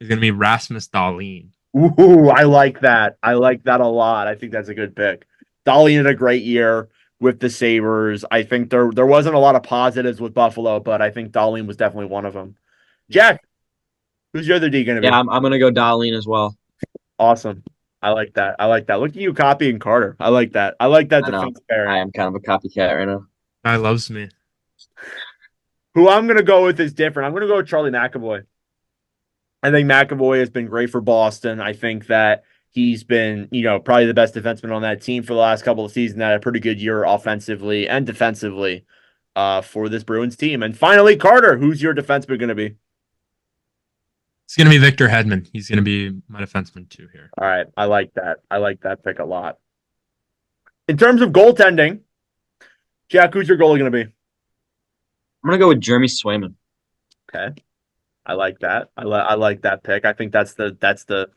is gonna be Rasmus Dahlin.
Ooh, I like that. I like that a lot. I think that's a good pick. Dolly had a great year with the Sabres. I think there wasn't a lot of positives with Buffalo, but I think Darlene was definitely one of them. Jack, who's your other D going to be?
Yeah, I'm gonna go Darlene as well.
Awesome. I like that. I like that. Look at you copying Carter. I like that. I like that
I know.
defense pairing.
I am kind of a copycat right now.
Guy loves me.
Who I'm going to go with is different. I'm going to go with Charlie McAvoy. I think McAvoy has been great for Boston. I think that he's been, probably the best defenseman on that team for the last couple of seasons. Had a pretty good year offensively and defensively for this Bruins team. And finally, Carter, who's your defenseman going to be?
It's going to be Victor Hedman. He's going to be my defenseman too here.
All right. I like that. I like that pick a lot. In terms of goaltending, Jack, who's your goalie going to be?
I'm gonna go with Jeremy Swayman.
Okay. I like that. I like that pick. I think that's the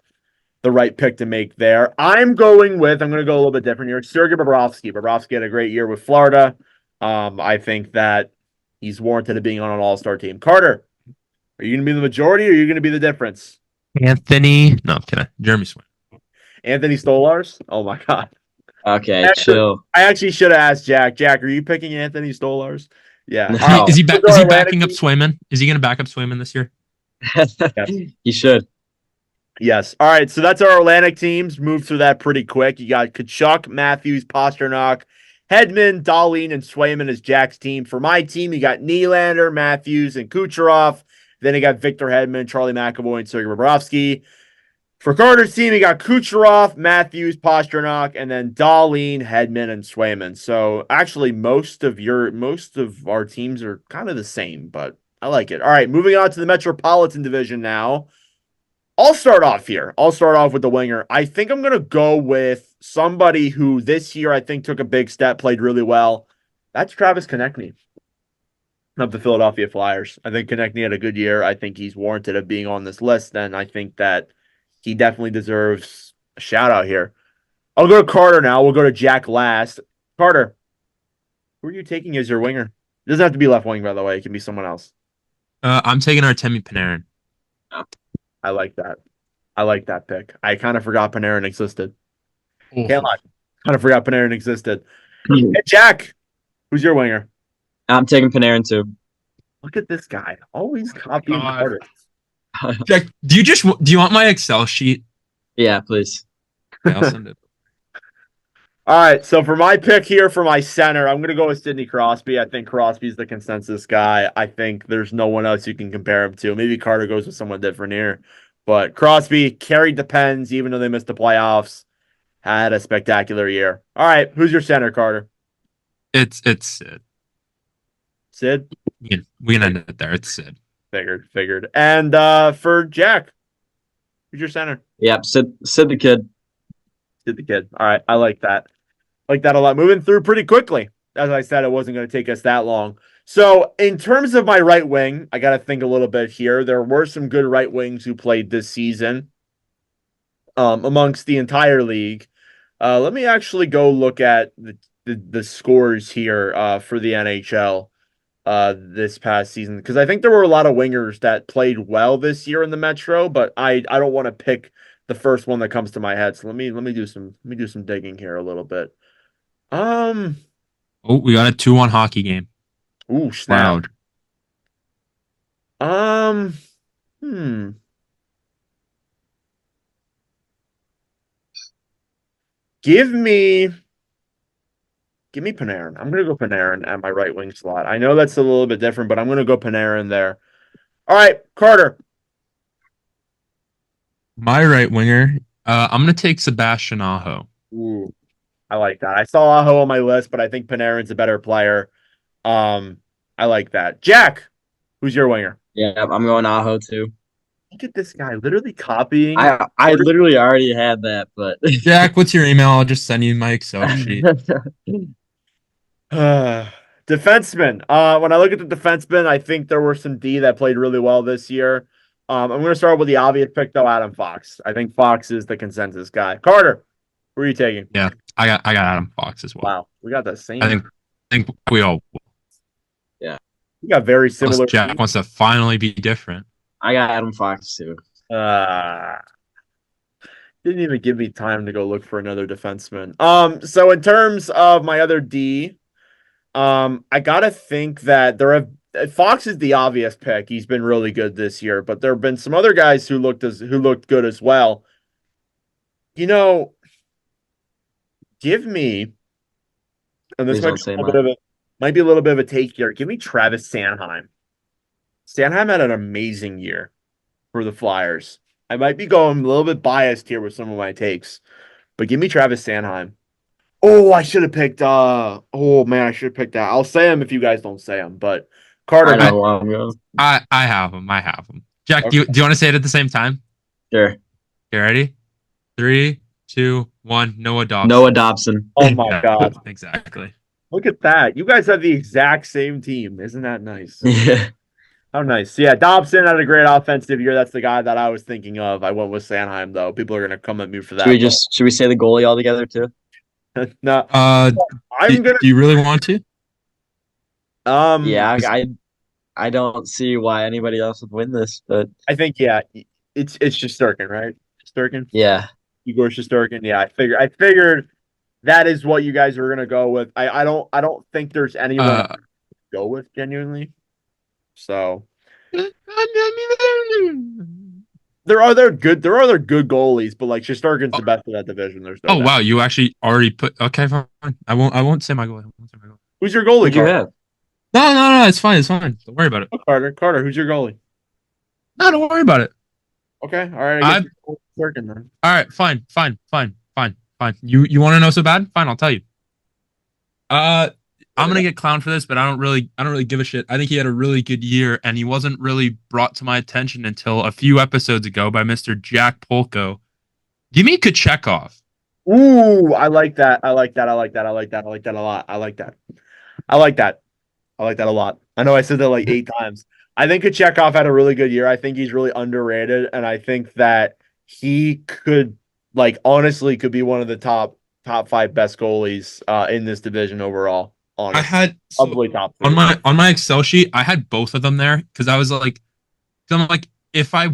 right pick to make there. I'm going to go a little bit different here. Sergei Bobrovsky. Bobrovsky had a great year with Florida. I think that he's warranted of being on an all-star team. Carter, are you going to be the majority or are you going to be the difference?
Anthony. No, I'm kidding. Jeremy Swayman.
Anthony Stolars? Oh, my God.
Okay, chill.
I actually should have asked Jack. Jack, are you picking Anthony Stolars? Yeah.
No.
Is he backing up Swayman? Is he going to back up Swayman this year?
Yes.
He should.
Yes. All right. So that's our Atlantic teams. Move through that pretty quick. You got Kachuk, Matthews, Pasternak, Hedman, Dahlin, and Swayman as Jack's team. For my team, you got Nylander, Matthews, and Kucherov. Then you got Victor Hedman, Charlie McAvoy, and Sergei Bobrovsky. For Carter's team, you got Kucherov, Matthews, Pasternak, and then Dahlin, Hedman, and Swayman. So actually, most of our teams are kind of the same, but I like it. All right, moving on to the Metropolitan Division now. I'll start off here. I'll start off with the winger. I think I'm going to go with somebody who this year I think took a big step, played really well. That's Travis Konechny of the Philadelphia Flyers. I think Konechny had a good year. I think he's warranted of being on this list, and I think that he definitely deserves a shout out here. I'll go to Carter now. We'll go to Jack last. Carter, who are you taking as your winger? It doesn't have to be left wing, by the way. It can be someone else.
I'm taking Artemi Panarin.
I like that. I like that pick. I kind of forgot Panarin existed. Can't lie. Kind of forgot Panarin existed. Hey, Jack, who's your winger?
I'm taking Panarin too.
Look at this guy. Always copying Carter.
Jack, do you want my Excel sheet?
Yeah, please.
Yeah, I'll send it.
All right, so for my pick here for my center, I'm going to go with Sidney Crosby. I think Crosby's the consensus guy. I think there's no one else you can compare him to. Maybe Carter goes with someone different here. But Crosby carried the Pens, even though they missed the playoffs. Had a spectacular year. All right, who's your center, Carter?
It's Sid.
Sid?
Yeah, we can end it there. It's Sid.
Figured. And for Jack, who's your center?
Yep, Sid the kid.
Sid the kid. All right, I like that. Like that a lot. Moving through pretty quickly. As I said, it wasn't going to take us that long. So in terms of my right wing, I got to think a little bit here. There were some good right wings who played this season amongst the entire league. Let me actually go look at the scores here for the NHL this past season, because I think there were a lot of wingers that played well this year in the Metro, but I don't want to pick the first one that comes to my head. So let me do some digging here a little bit.
Oh, we got a 2-1 hockey game.
Ooh, snap.
Loud.
Give me Panarin. I'm going to go Panarin at my right wing slot. I know that's a little bit different, but I'm going to go Panarin there. All right, Carter.
My right winger,
I'm gonna take Sebastian Aho.
Ooh, I like that. I saw Aho on my list, but I think Panarin's a better player. I like that. Jack, who's your winger?
Yeah, I'm going Aho too.
Look at this guy, literally copying.
I literally already had that, but
Jack, what's your email? I'll just send you my Excel sheet.
Defenseman. When I look at the defenseman, I think there were some D that played really well this year. I'm going to start with the obvious pick, though, Adam Fox. I think Fox is the consensus guy. Carter, who are you taking?
Yeah, I got Adam Fox as well.
Wow, we got the same.
I think we all.
We got very similar.
Jack wants to finally be different.
I got Adam Fox too.
Didn't even give me time to go look for another defenseman. So in terms of my other D, I gotta think that Fox is the obvious pick. He's been really good this year, but there have been some other guys who looked good as well. You know, give me, and this might be a little bit of a take here. Give me Travis Sanheim. Sanheim had an amazing year for the Flyers. I might be going a little bit biased here with some of my takes, but give me Travis Sanheim. Oh, I should have picked. I should have picked that. I'll say him if you guys don't say him. But Carter,
I have him. Jack, okay. do you want to say it at the same time?
Sure.
You ready? 3, 2, 1. Noah Dobson.
Noah Dobson.
Oh my God!
Exactly.
Look at that. You guys have the exact same team. Isn't that nice?
Yeah.
How nice. Yeah, Dobson had a great offensive year. That's the guy that I was thinking of. I went with Sanheim, though. People are going to come at me for that.
Should we say the goalie altogether, too?
No.
Do you really want to?
Yeah, I don't see why anybody else would win this, but
I think it's Shesterkin, right? Shesterkin?
Yeah.
Igor Shesterkin. Yeah, I figured that is what you guys were gonna go with. I don't think there's anyone to go with genuinely. So there are other good goalies, but like Shesterkin's the best of that division. There's no doubt.
Wow, you actually already put fine. I won't say my goalie.
Who's your goalie?
Who'd you have?
No, it's fine. Don't worry about it.
Oh, Carter, who's your goalie?
No, don't worry about it.
Okay, all right. Working then.
All right, fine. You want to know so bad? Fine, I'll tell you. I'm gonna get clowned for this, but I don't really give a shit. I think he had a really good year, and he wasn't really brought to my attention until a few episodes ago by Mr. Jack Polko. Give me Kochekov.
Ooh, I like that. I like that a lot. I like that a lot. I know I said that like 8 times. I think Kochekov had a really good year. I think he's really underrated, and I think that he could, like, honestly, could be one of the top 5 best goalies in this division overall. Honestly.
I had
probably top 3.
on my Excel sheet. I had both of them there because I was like, if I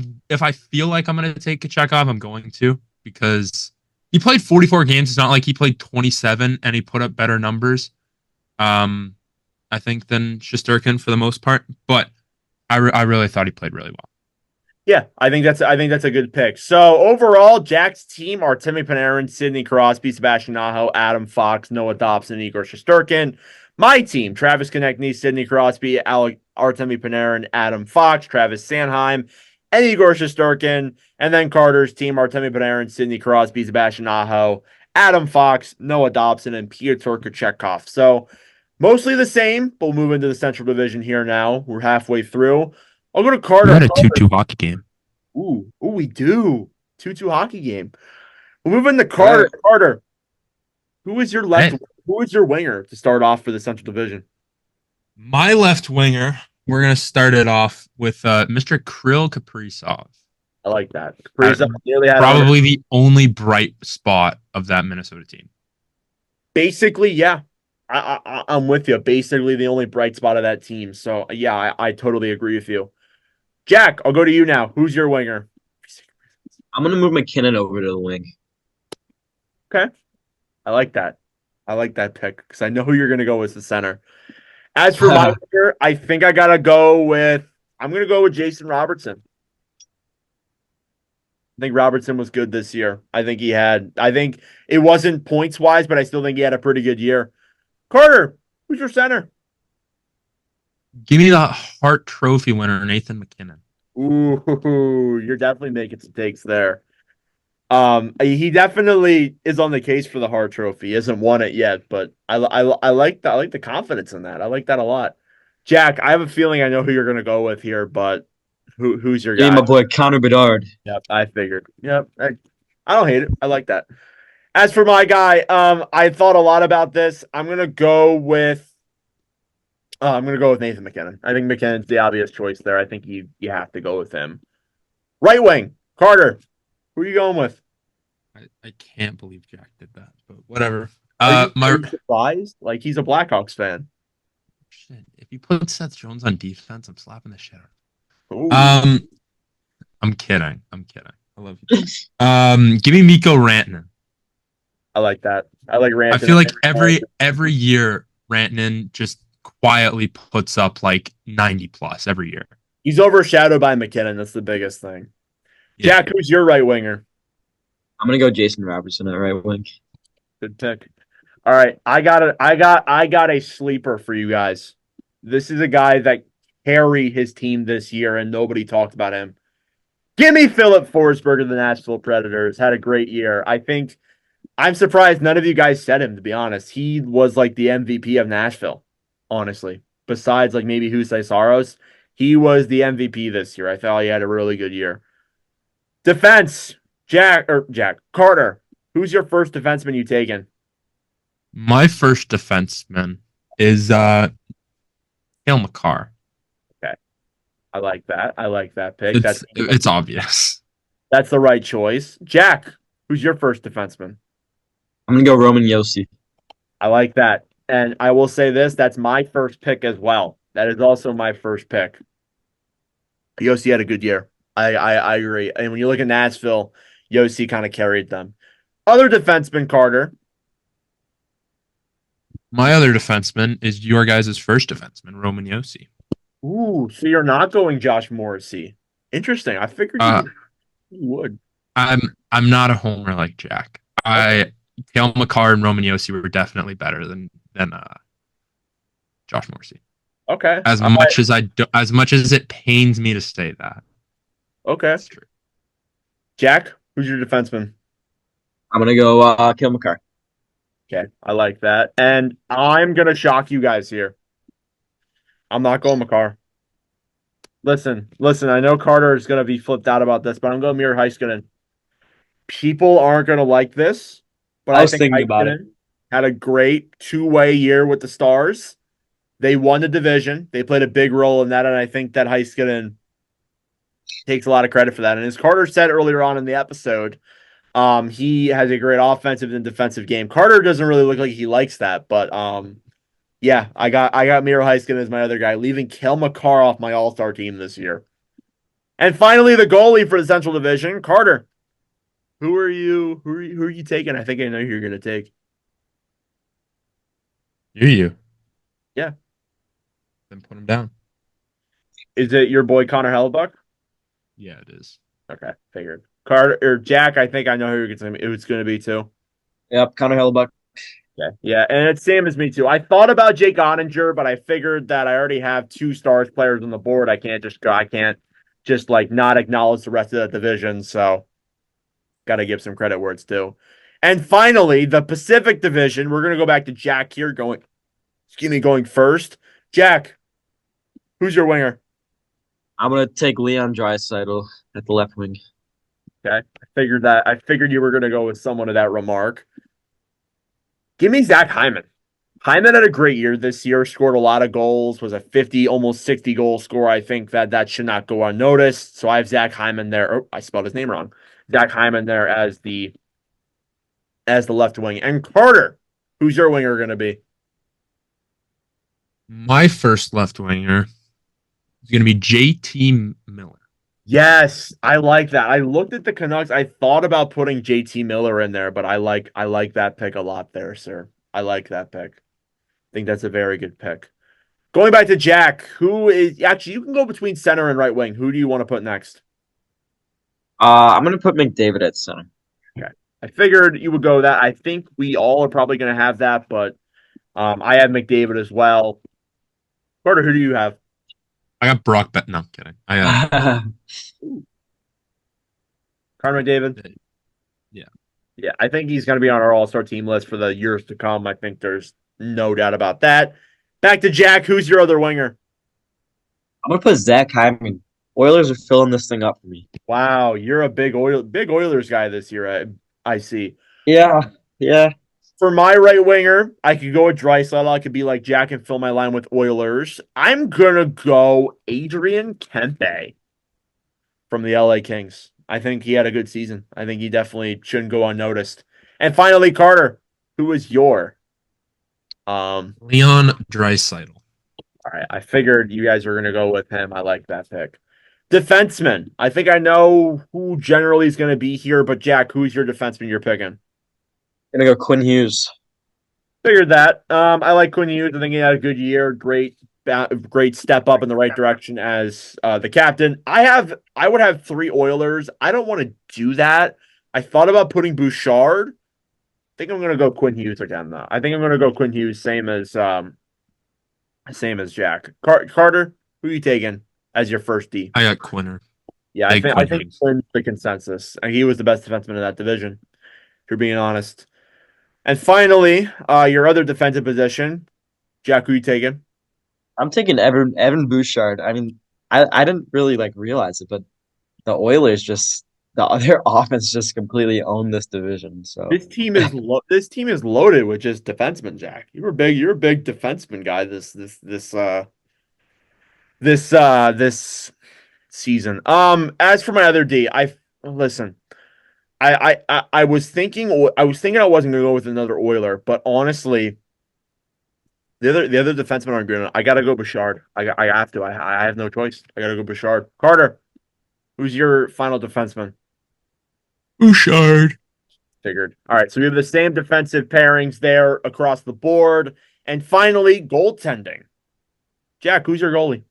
feel like I'm gonna take Kochekov, I'm going to, because he played 44 games. It's not like he played 27 and he put up better numbers. I think than Shesterkin for the most part, but I really thought he played really well.
Yeah, I think that's a good pick. So overall, Jack's team are Timmy Panarin, Sidney Crosby, Sebastian Aho, Adam Fox, Noah Dobson, Igor Shesterkin. My team: Travis Konechny, Sidney Crosby, Artemi Panarin, Adam Fox, Travis Sanheim, and Igor Shesterkin. And then Carter's team: Artemi Panarin, Sidney Crosby, Sebastian Aho, Adam Fox, Noah Dobson, and Pyotr Kochekov. So mostly the same, but we'll move into the Central Division here now. We're halfway through. I'll go to Carter.
We had a 2-2 hockey game.
Ooh, we do. 2-2 hockey game. We'll move into Carter. Carter, who is your who is your winger to start off for the Central Division?
My left winger, we're going to start it off with Mr. Kirill Kaprizov.
I like that. Kaprizov
probably the only bright spot of that Minnesota team.
Basically, yeah. I'm with you. Basically, the only bright spot of that team. So, yeah, I totally agree with you. Jack, I'll go to you now. Who's your winger?
I'm going to move McKinnon over to the wing.
Okay. I like that. I like that pick because I know who you're going to go as the center. As for my winger, I think I'm going to go with Jason Robertson. I think Robertson was good this year. I think it wasn't points wise, but I still think he had a pretty good year. Carter, who's your center?
Give me the Hart Trophy winner, Nathan McKinnon.
Ooh, you're definitely making some takes there. He definitely is on the case for the Hart Trophy. He hasn't won it yet, but I like that. I like the confidence in that. I like that a lot. Jack, I have a feeling I know who you're gonna go with here, but who's your
Give
guy?
my boy Connor Bedard.
Yep, I figured. Yep, I don't hate it. I like that. As for my guy, I thought a lot about this. I'm gonna go with Nathan McKinnon. I think McKinnon's the obvious choice there. I think you have to go with him. Right wing, Carter. Who are you going with?
I can't believe Jack did that, but whatever.
Are
My
you surprised? Like he's a Blackhawks fan.
shit. If you put Seth Jones on defense, I'm slapping the shit out.
Ooh,
I'm kidding. I'm kidding. I love you. Give me Mikko Rantanen.
I like that. I like Rantanen.
I feel like every year Rantanen just quietly puts up like 90 plus every year.
He's overshadowed by McKinnon. That's the biggest thing.
Yeah.
Jack, who's your right winger?
I'm gonna go Jason Robertson at right wing.
Good pick. All right, I got a sleeper for you guys. This is a guy that carried his team this year, and nobody talked about him. Give me Philip Forsberg of the Nashville Predators. Had a great year. I'm surprised none of you guys said him, to be honest. He was like the MVP of Nashville, honestly. Besides like maybe Husay Saros, he was the MVP this year. I thought he had a really good year. Defense, Jack Carter. Who's your first defenseman you taken?
My first defenseman is Cale McCarr.
Okay. I like that. I like that pick.
It's obvious.
That's the right choice. Jack, who's your first defenseman?
I'm gonna go Roman Yossi.
I like that. And I will say this, that's my first pick as well. That is also my first pick. Yossi had a good year. I agree. And when you look at Nashville, Yossi kind of carried them. Other defenseman, Carter.
My other defenseman is your guys' first defenseman, Roman Yossi.
Ooh, so you're not going Josh Morrissey. Interesting. I figured you would.
I'm not a homer like Jack. Cale McCarr and Roman Yossi were definitely better than Josh Morrissey.
Okay.
As much as it pains me to say that.
Okay.
That's true.
Jack, who's your defenseman?
I'm gonna go Cale McCarr.
Okay, I like that. And I'm going to shock you guys here. I'm not going McCarr. Listen, I know Carter is going to be flipped out about this, but I'm going Miro Heiskanen. People aren't going to like this, but
I was
think
thinking about it.
Heiskanen had a great two-way year with the Stars. They won the division. They played a big role in that, and I think that Heiskanen takes a lot of credit for that. And as Carter said earlier on in the episode, he has a great offensive and defensive game. Carter doesn't really look like he likes that, but yeah, I got Miro Heiskanen as my other guy, leaving Cale McCarr off my All-Star team this year. And finally, the goalie for the Central Division, Carter. Who are you taking? I think I know who you're going to take.
You.
Yeah.
Then put him down.
Is it your boy Connor Hellebuck?
Yeah, it is.
Okay, figured. Carter or Jack, I think I know who it's going to be too.
Yep, Connor Hellebuck.
Yeah, and it's same as me too. I thought about Jake Ottinger, but I figured that I already have two Stars players on the board. I can't just like not acknowledge the rest of the division. So, got to give some credit where it's due. And finally, the Pacific Division. We're gonna go back to Jack here, going first. Jack, who's your winger?
I'm gonna take Leon Draisaitl at the left wing.
Okay, I figured you were gonna go with someone of that remark. Give me Zach Hyman. Hyman had a great year this year, scored a lot of goals, was a 50, almost 60 goal scorer. I think that should not go unnoticed. So I have Zach Hyman there. Oh, I spelled his name wrong. Zach Hyman there as the left wing. And Carter, who's your winger going to be?
My first left winger is going to be JT Miller.
Yes, I like that. I looked at the Canucks. I thought about putting JT Miller in there, but I like that pick a lot there, sir. I like that pick. I think that's a very good pick. Going back to Jack, who is actually you can go between center and right wing. Who do you want to put next?
I'm gonna put McDavid at center.
Okay. I figured you would go that. I think we all are probably going to have that, but I have McDavid as well. Carter, who do you have?
I got Brock Bet. No, I'm kidding.
Connor McDavid. Yeah, I think he's going to be on our All-Star team list for the years to come. I think there's no doubt about that. Back to Jack. Who's your other winger?
I'm gonna put Zach Hyman. Oilers are filling this thing up for me.
Wow, you're a big Oilers guy this year. I see.
Yeah, yeah.
For my right winger, I could go with Draisaitl. I could be like Jack and fill my line with Oilers. I'm gonna go Adrian Kempe from the LA Kings. I think he had a good season. I think he definitely shouldn't go unnoticed. And finally, Carter, who is your
Leon Draisaitl.
all right, I figured you guys were gonna go with him. I like that pick. Defenseman. I think I know who generally is gonna be here, but Jack, who's your defenseman you're picking?
Gonna go Quinn Hughes.
Figured that. I like Quinn Hughes. I think he had a good year. Great step up in the right direction as the captain. I would have 3 Oilers. I don't want to do that. I thought about putting Bouchard. I think I'm gonna go Quinn Hughes again though. I think I'm gonna go Quinn Hughes, same as Jack. Carter, who are you taking as your first D?
I got Quinner.
Yeah,
Big
I
Quinn
think
Hughes.
Quinn's the consensus. And he was the best defenseman in that division, if you're being honest. And finally, your other defensive position. Jack, who you taking?
I'm taking Evan Bouchard. I mean, I didn't really realize it, but the Oilers their offense just completely owned this division. So
This team is loaded with just defensemen, Jack. You're a big defenseman guy this season. As for my other D, listen. I was thinking I wasn't gonna go with another Oiler, but honestly, the other defensemen aren't good enough. I gotta go Bouchard. I have to. I have no choice. I gotta go Bouchard. Carter, who's your final defenseman?
Bouchard.
Figured. All right, so we have the same defensive pairings there across the board. And finally, goaltending. Jack, who's your goalie?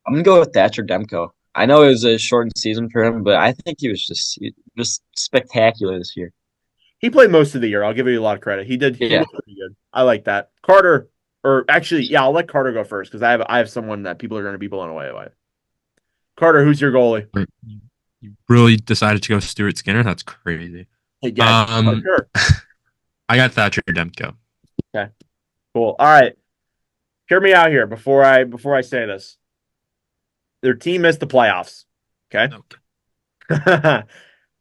I'm gonna go with Thatcher Demko. I know it was a shortened season for him, but I think he was just spectacular this year.
He played most of the year. I'll give you a lot of credit. He did. He
Yeah.
was pretty good. I like that. Carter, or actually, yeah, I'll let Carter go first because I have someone that people are going to be blown away by. Carter, who's your goalie?
You really decided to go Stuart Skinner? That's crazy.
Hey, yeah, sure.
I got Thatcher Demko.
Okay, cool. All right, hear me out here before I say this. Their team missed the playoffs. Okay.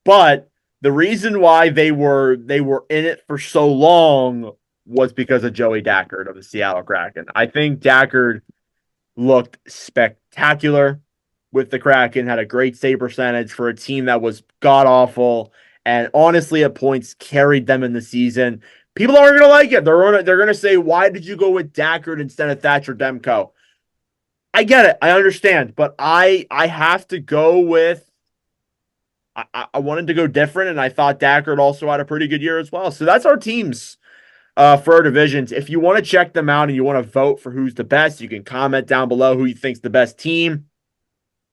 But the reason why they were in it for so long was because of Joey Dackard of the Seattle Kraken. I think Dackard looked spectacular with the Kraken, had a great save percentage for a team that was god awful, and honestly, at points carried them in the season. People aren't going to like it. They're going to say, "Why did you go with Dackard instead of Thatcher Demko?" I get it. I understand, but I have to go with. I wanted to go different, and I thought Dackard also had a pretty good year as well. So that's our teams for our divisions. If you want to check them out and you want to vote for who's the best, you can comment down below who you think's the best team.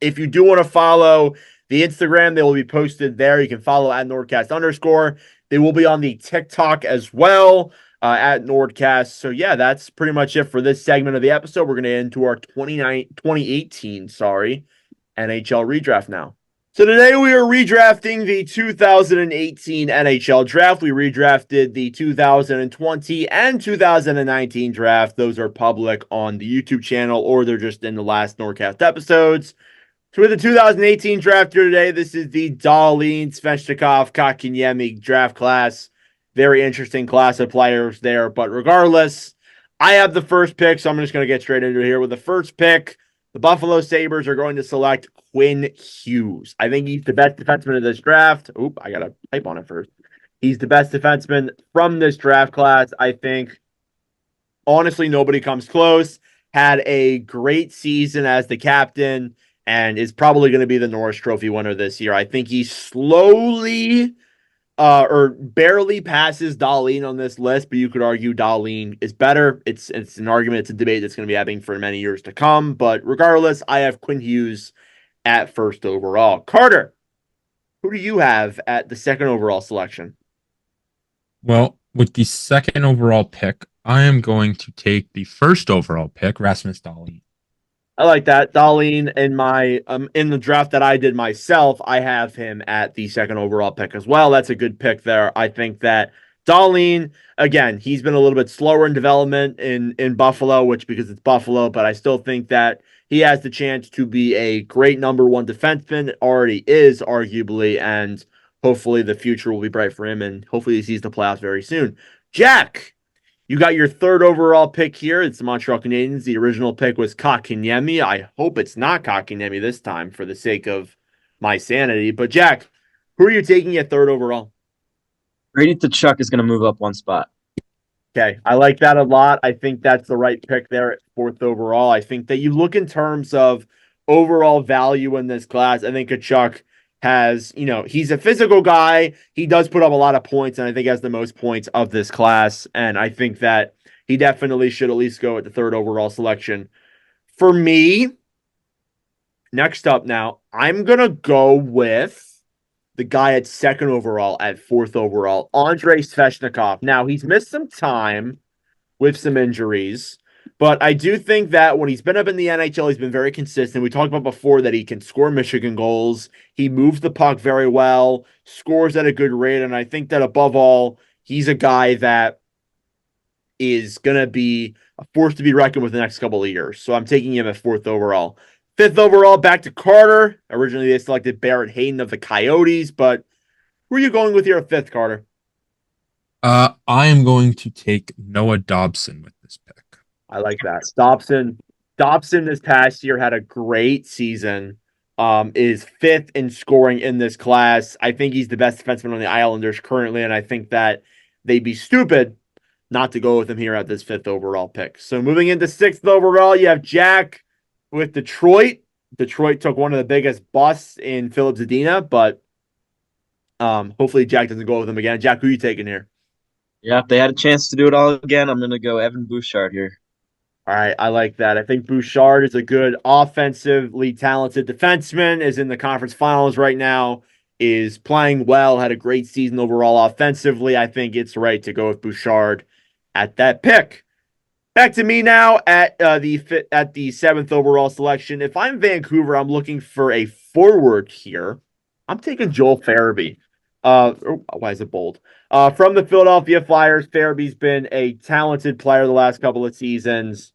If you do want to follow the Instagram, they will be posted there. You can follow at NordCast_. They will be on the TikTok as well at NordCast. So yeah, that's pretty much it for this segment of the episode. We're going to get into our 2018 NHL redraft now. So today we are redrafting the 2018 NHL draft. We redrafted the 2020 and 2019 draft. Those are public on the YouTube channel, or they're just in the last NordCast episodes. So with the 2018 draft here today, this is the Dahlin, Svechnikov, Kotkaniemi draft class. Very interesting class of players there. But regardless, I have the first pick, so I'm just going to get straight into it here. With the first pick, the Buffalo Sabres are going to select Quinn Hughes. I think he's the best defenseman of this draft. Oop, I got to type on it first. He's the best defenseman from this draft class. I think, honestly, nobody comes close. Had a great season as the captain and is probably going to be the Norris Trophy winner this year. I think he slowly or barely passes Dahlin on this list, but you could argue Dahlin is better. It's an argument. It's a debate that's going to be happening for many years to come. But regardless, I have Quinn Hughes at first overall. Carter, who do you have at the second overall selection?
Well, with the second overall pick, I am going to take the first overall pick, Rasmus Dahlin.
I like that. Darlene in my in the draft that I did myself, I have him at the second overall pick as well. That's a good pick there. I think that Darlene, again, he's been a little bit slower in development in Buffalo, which because it's Buffalo, but I still think that he has the chance to be a great number one defenseman. It already is, arguably, and hopefully the future will be bright for him, and hopefully he sees the playoffs very soon. Jack, you got your third overall pick here. It's the Montreal Canadiens. The original pick was Kotkaniemi. I hope it's not Kotkaniemi this time for the sake of my sanity. But Jack, who are you taking at third overall?
Brady Tkachuk is going to move up one spot.
Okay, I like that a lot. I think that's the right pick there at fourth overall. I think that you look in terms of overall value in this class. I think Kachuk has, he's a physical guy. He does put up a lot of points, and I think has the most points of this class. And I think that he definitely should at least go at the third overall selection. For me, next up now, I'm going to go with the guy at second overall, at fourth overall, Andrei Svechnikov. Now, he's missed some time with some injuries, but I do think that when he's been up in the NHL, he's been very consistent. We talked about before that he can score Michigan goals. He moves the puck very well, scores at a good rate, and I think that above all, he's a guy that is going to be a force to be reckoned with the next couple of years. So I'm taking him at fourth overall. Fifth overall, back to Carter. Originally, they selected Barrett Hayton of the Coyotes, but who are you going with here at fifth, Carter?
I am going to take Noah Dobson with this pick.
I like that. Dobson this past year had a great season. Is fifth in scoring in this class. I think he's the best defenseman on the Islanders currently, and I think that they'd be stupid not to go with him here at this fifth overall pick. So moving into sixth overall, you have Jack with Detroit. Detroit took one of the biggest busts in Philip Zadina, but hopefully Jack doesn't go with him again. Jack, who are you taking here?
Yeah, if they had a chance to do it all again, I'm going to go Evan Bouchard here.
All right, I like that. I think Bouchard is a good offensively talented defenseman, is in the conference finals right now, is playing well, had a great season overall offensively. I think it's right to go with Bouchard at that pick. Back to me now at the seventh overall selection. If I'm Vancouver, I'm looking for a forward here. I'm taking Joel Farabee. Why is it bold? From the Philadelphia Flyers, Farabee's been a talented player the last couple of seasons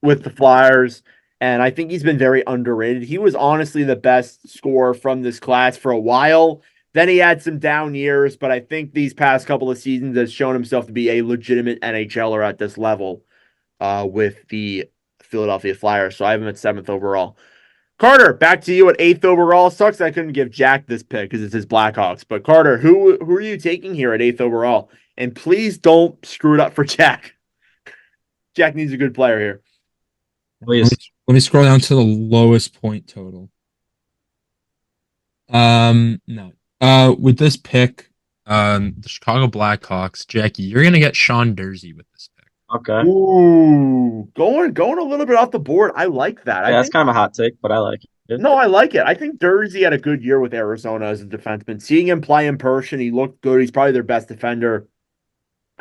with the Flyers, and I think he's been very underrated. He was honestly the best scorer from this class for a while. Then he had some down years, but I think these past couple of seasons has shown himself to be a legitimate NHLer at this level with the Philadelphia Flyers. So I have him at seventh overall. Carter, back to you at eighth overall. Sucks I couldn't give Jack this pick because it's his Blackhawks. But Carter, who are you taking here at eighth overall? And please don't screw it up for Jack. Jack needs a good player here.
Please.
Let me scroll down to the lowest point total. No. With this pick, the Chicago Blackhawks, Jackie, you're gonna get Sean Durzi with this pick.
Okay.
Ooh, going a little bit off the board. I like that.
Yeah, that's kind of a hot take, but I like it.
No, I like it. I think Durzi had a good year with Arizona as a defenseman. Seeing him play in person, he looked good. He's probably their best defender.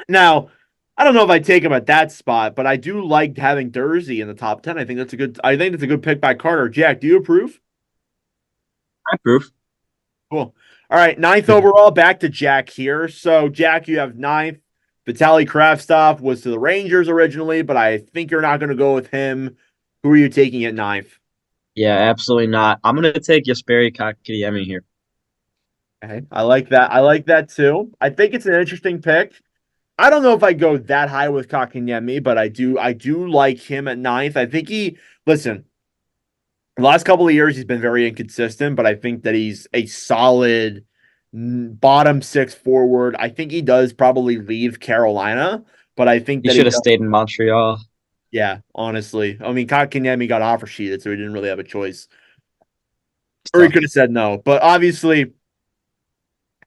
Now, I don't know if I take him at that spot, but I do like having Durzi in the top 10. I think that's a good pick by Carter. Jack, do you approve?
I approve.
Cool. All right, ninth overall, back to Jack here. So, Jack, you have ninth. Vitaly Kravtsov was to the Rangers originally, but I think you're not going to go with him. Who are you taking at ninth?
Yeah, absolutely not. I'm going to take Jesperi Kotkaniemi here.
Okay, I like that. I like that too. I think it's an interesting pick. I don't know if I go that high with Kotkaniemi, but I do like him at ninth. I think the last couple of years he's been very inconsistent, but I think that he's a solid bottom six forward. I think he does probably leave Carolina, but I think
He
that
should have stayed in Montreal.
Yeah, honestly. I mean, Kotkaniemi got offer sheeted, so he didn't really have a choice. Or he could have said no. But obviously,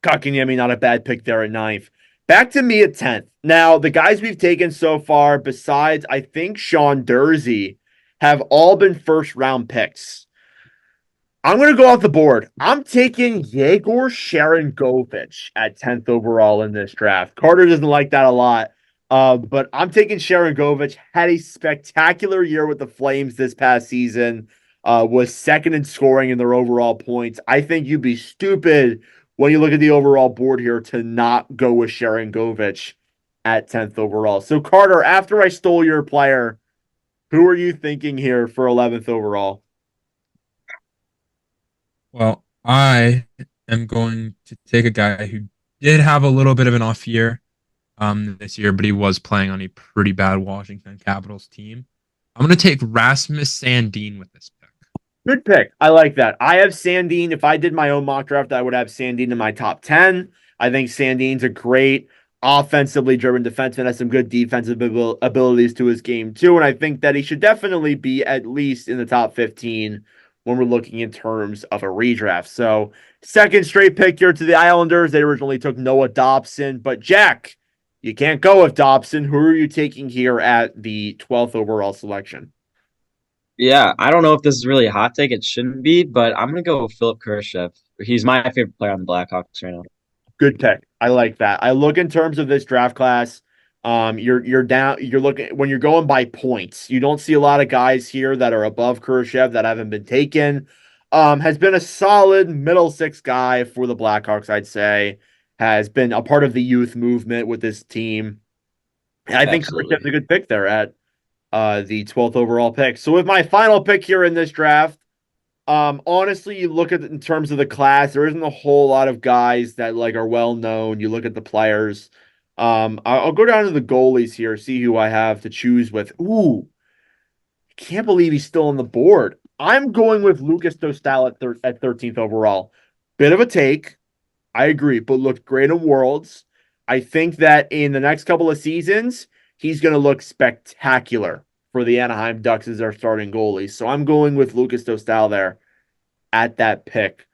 Kotkaniemi, not a bad pick there at ninth. Back to me at 10th. Now, the guys we've taken so far, besides, I think, Sean Durzi, have all been first-round picks. I'm going to go off the board. I'm taking Yegor Sharangovich at 10th overall in this draft. Carter doesn't like that a lot. But I'm taking Sharon Govich. Had a spectacular year with the Flames this past season. Was second in scoring in their overall points. I think you'd be stupid when you look at the overall board here to not go with Sharon Govich at 10th overall. So, Carter, after I stole your player, who are you thinking here for 11th overall?
Well, I am going to take a guy who did have a little bit of an off year this year, but he was playing on a pretty bad Washington Capitals team. I'm going to take Rasmus Sandin with this pick.
Good pick. I like that. I have Sandin. If I did my own mock draft, I would have Sandin in my top 10. I think Sandin's a great offensively driven defenseman, has some good defensive abilities to his game too. And I think that he should definitely be at least in the top 15 when we're looking in terms of a redraft. So, second straight pick here to the Islanders. They originally took Noah Dobson, but Jack, you can't go with Dobson. Who are you taking here at the 12th overall selection?
Yeah, I don't know if this is really a hot take. It shouldn't be, but I'm gonna go with Philip Kurashev. He's my favorite player on the Blackhawks right now.
Good pick. I like that. I look in terms of this draft class. You're down. You're looking when you're going by points. You don't see a lot of guys here that are above Kurashev that haven't been taken. Has been a solid middle six guy for the Blackhawks. I'd say has been a part of the youth movement with this team. And I think
Absolutely.
Kurashev's a good pick there at the 12th overall pick. So with my final pick here in this draft. Honestly, you look at it in terms of the class, there isn't a whole lot of guys that like are well known. You look at the players. I'll go down to the goalies here, see who I have to choose with. Ooh, I can't believe he's still on the board. I'm going with Lucas Dostal at 13th overall. Bit of a take, I agree, but looked great in Worlds. I think that in the next couple of seasons, he's going to look spectacular for the Anaheim Ducks as their starting goalie. So I'm going with Lucas Dostal there at that pick.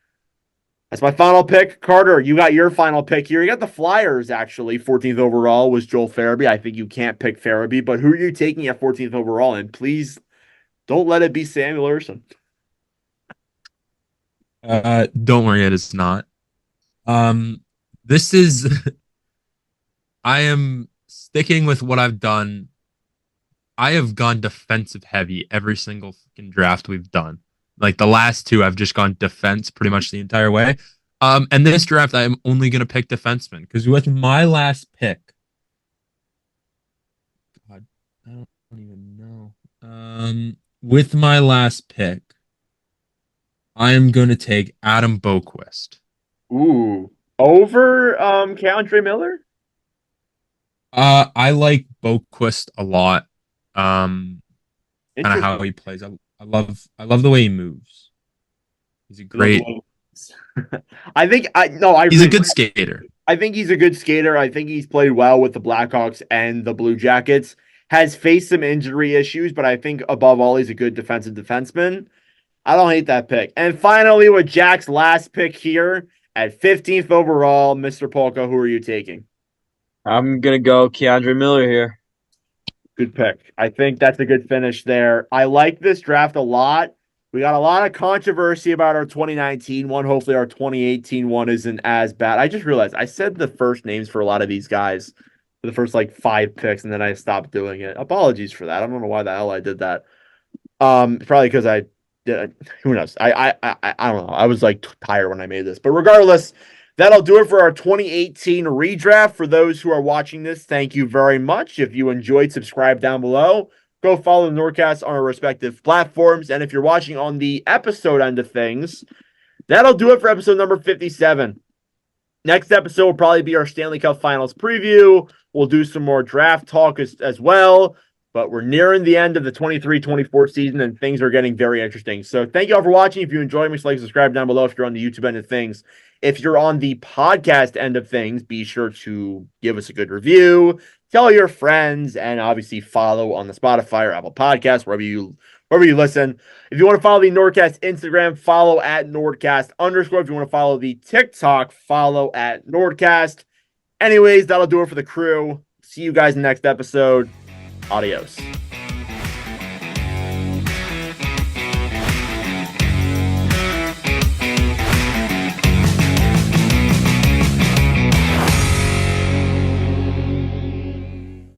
That's my final pick. Carter, you got your final pick here. You got the Flyers, actually. 14th overall was Joel Farabee. I think you can't pick Farabee, but who are you taking at 14th overall? And please don't let it be Samuel Ersson.
Don't worry, it is not. This is I am sticking with what I've done. I have gone defensive heavy every single fucking draft we've done. Like the last two, I've just gone defense pretty much the entire way. And this draft, I'm only gonna pick defensemen because with my last pick, God, I don't even know. With my last pick, I am gonna take Adam Boquist.
Ooh. Over Keandre Miller?
I like Boquist a lot. Kind of how he plays. I love the way he moves. He's a great.
He's a
good skater.
I think he's a good skater. I think he's played well with the Blackhawks and the Blue Jackets. Has faced some injury issues, but I think above all, he's a good defensive defenseman. I don't hate that pick. And finally, with Jack's last pick here at 15th overall, Mr. Polka, who are you taking?
I'm gonna go Keandre Miller here.
Good pick. I think that's a good finish there. I like this draft a lot. We got a lot of controversy about our 2019 one. Hopefully our 2018 one isn't as bad. I just realized I said the first names for a lot of these guys for the first like 5 picks, and then I stopped doing it. Apologies for that. I don't know why the hell I did that. Probably because I did. Who knows? I don't know. I was like tired when I made this. But regardless, that'll do it for our 2018 redraft. For those who are watching this, thank you very much. If you enjoyed, subscribe down below. Go follow the NordCast on our respective platforms. And if you're watching on the episode end of things, that'll do it for episode number 57. Next episode will probably be our Stanley Cup Finals preview. We'll do some more draft talk as well. But we're nearing the end of the 23-24 season, and things are getting very interesting. So thank you all for watching. If you enjoyed me, like, subscribe down below if you're on the YouTube end of things. If you're on the podcast end of things, be sure to give us a good review, tell your friends, and obviously follow on the Spotify or Apple Podcasts, wherever you listen. If you want to follow the NordCast Instagram, follow at NordCast _. If you want to follow the TikTok, follow at NordCast. Anyways, that'll do it for the crew. See you guys in the next episode. Adios.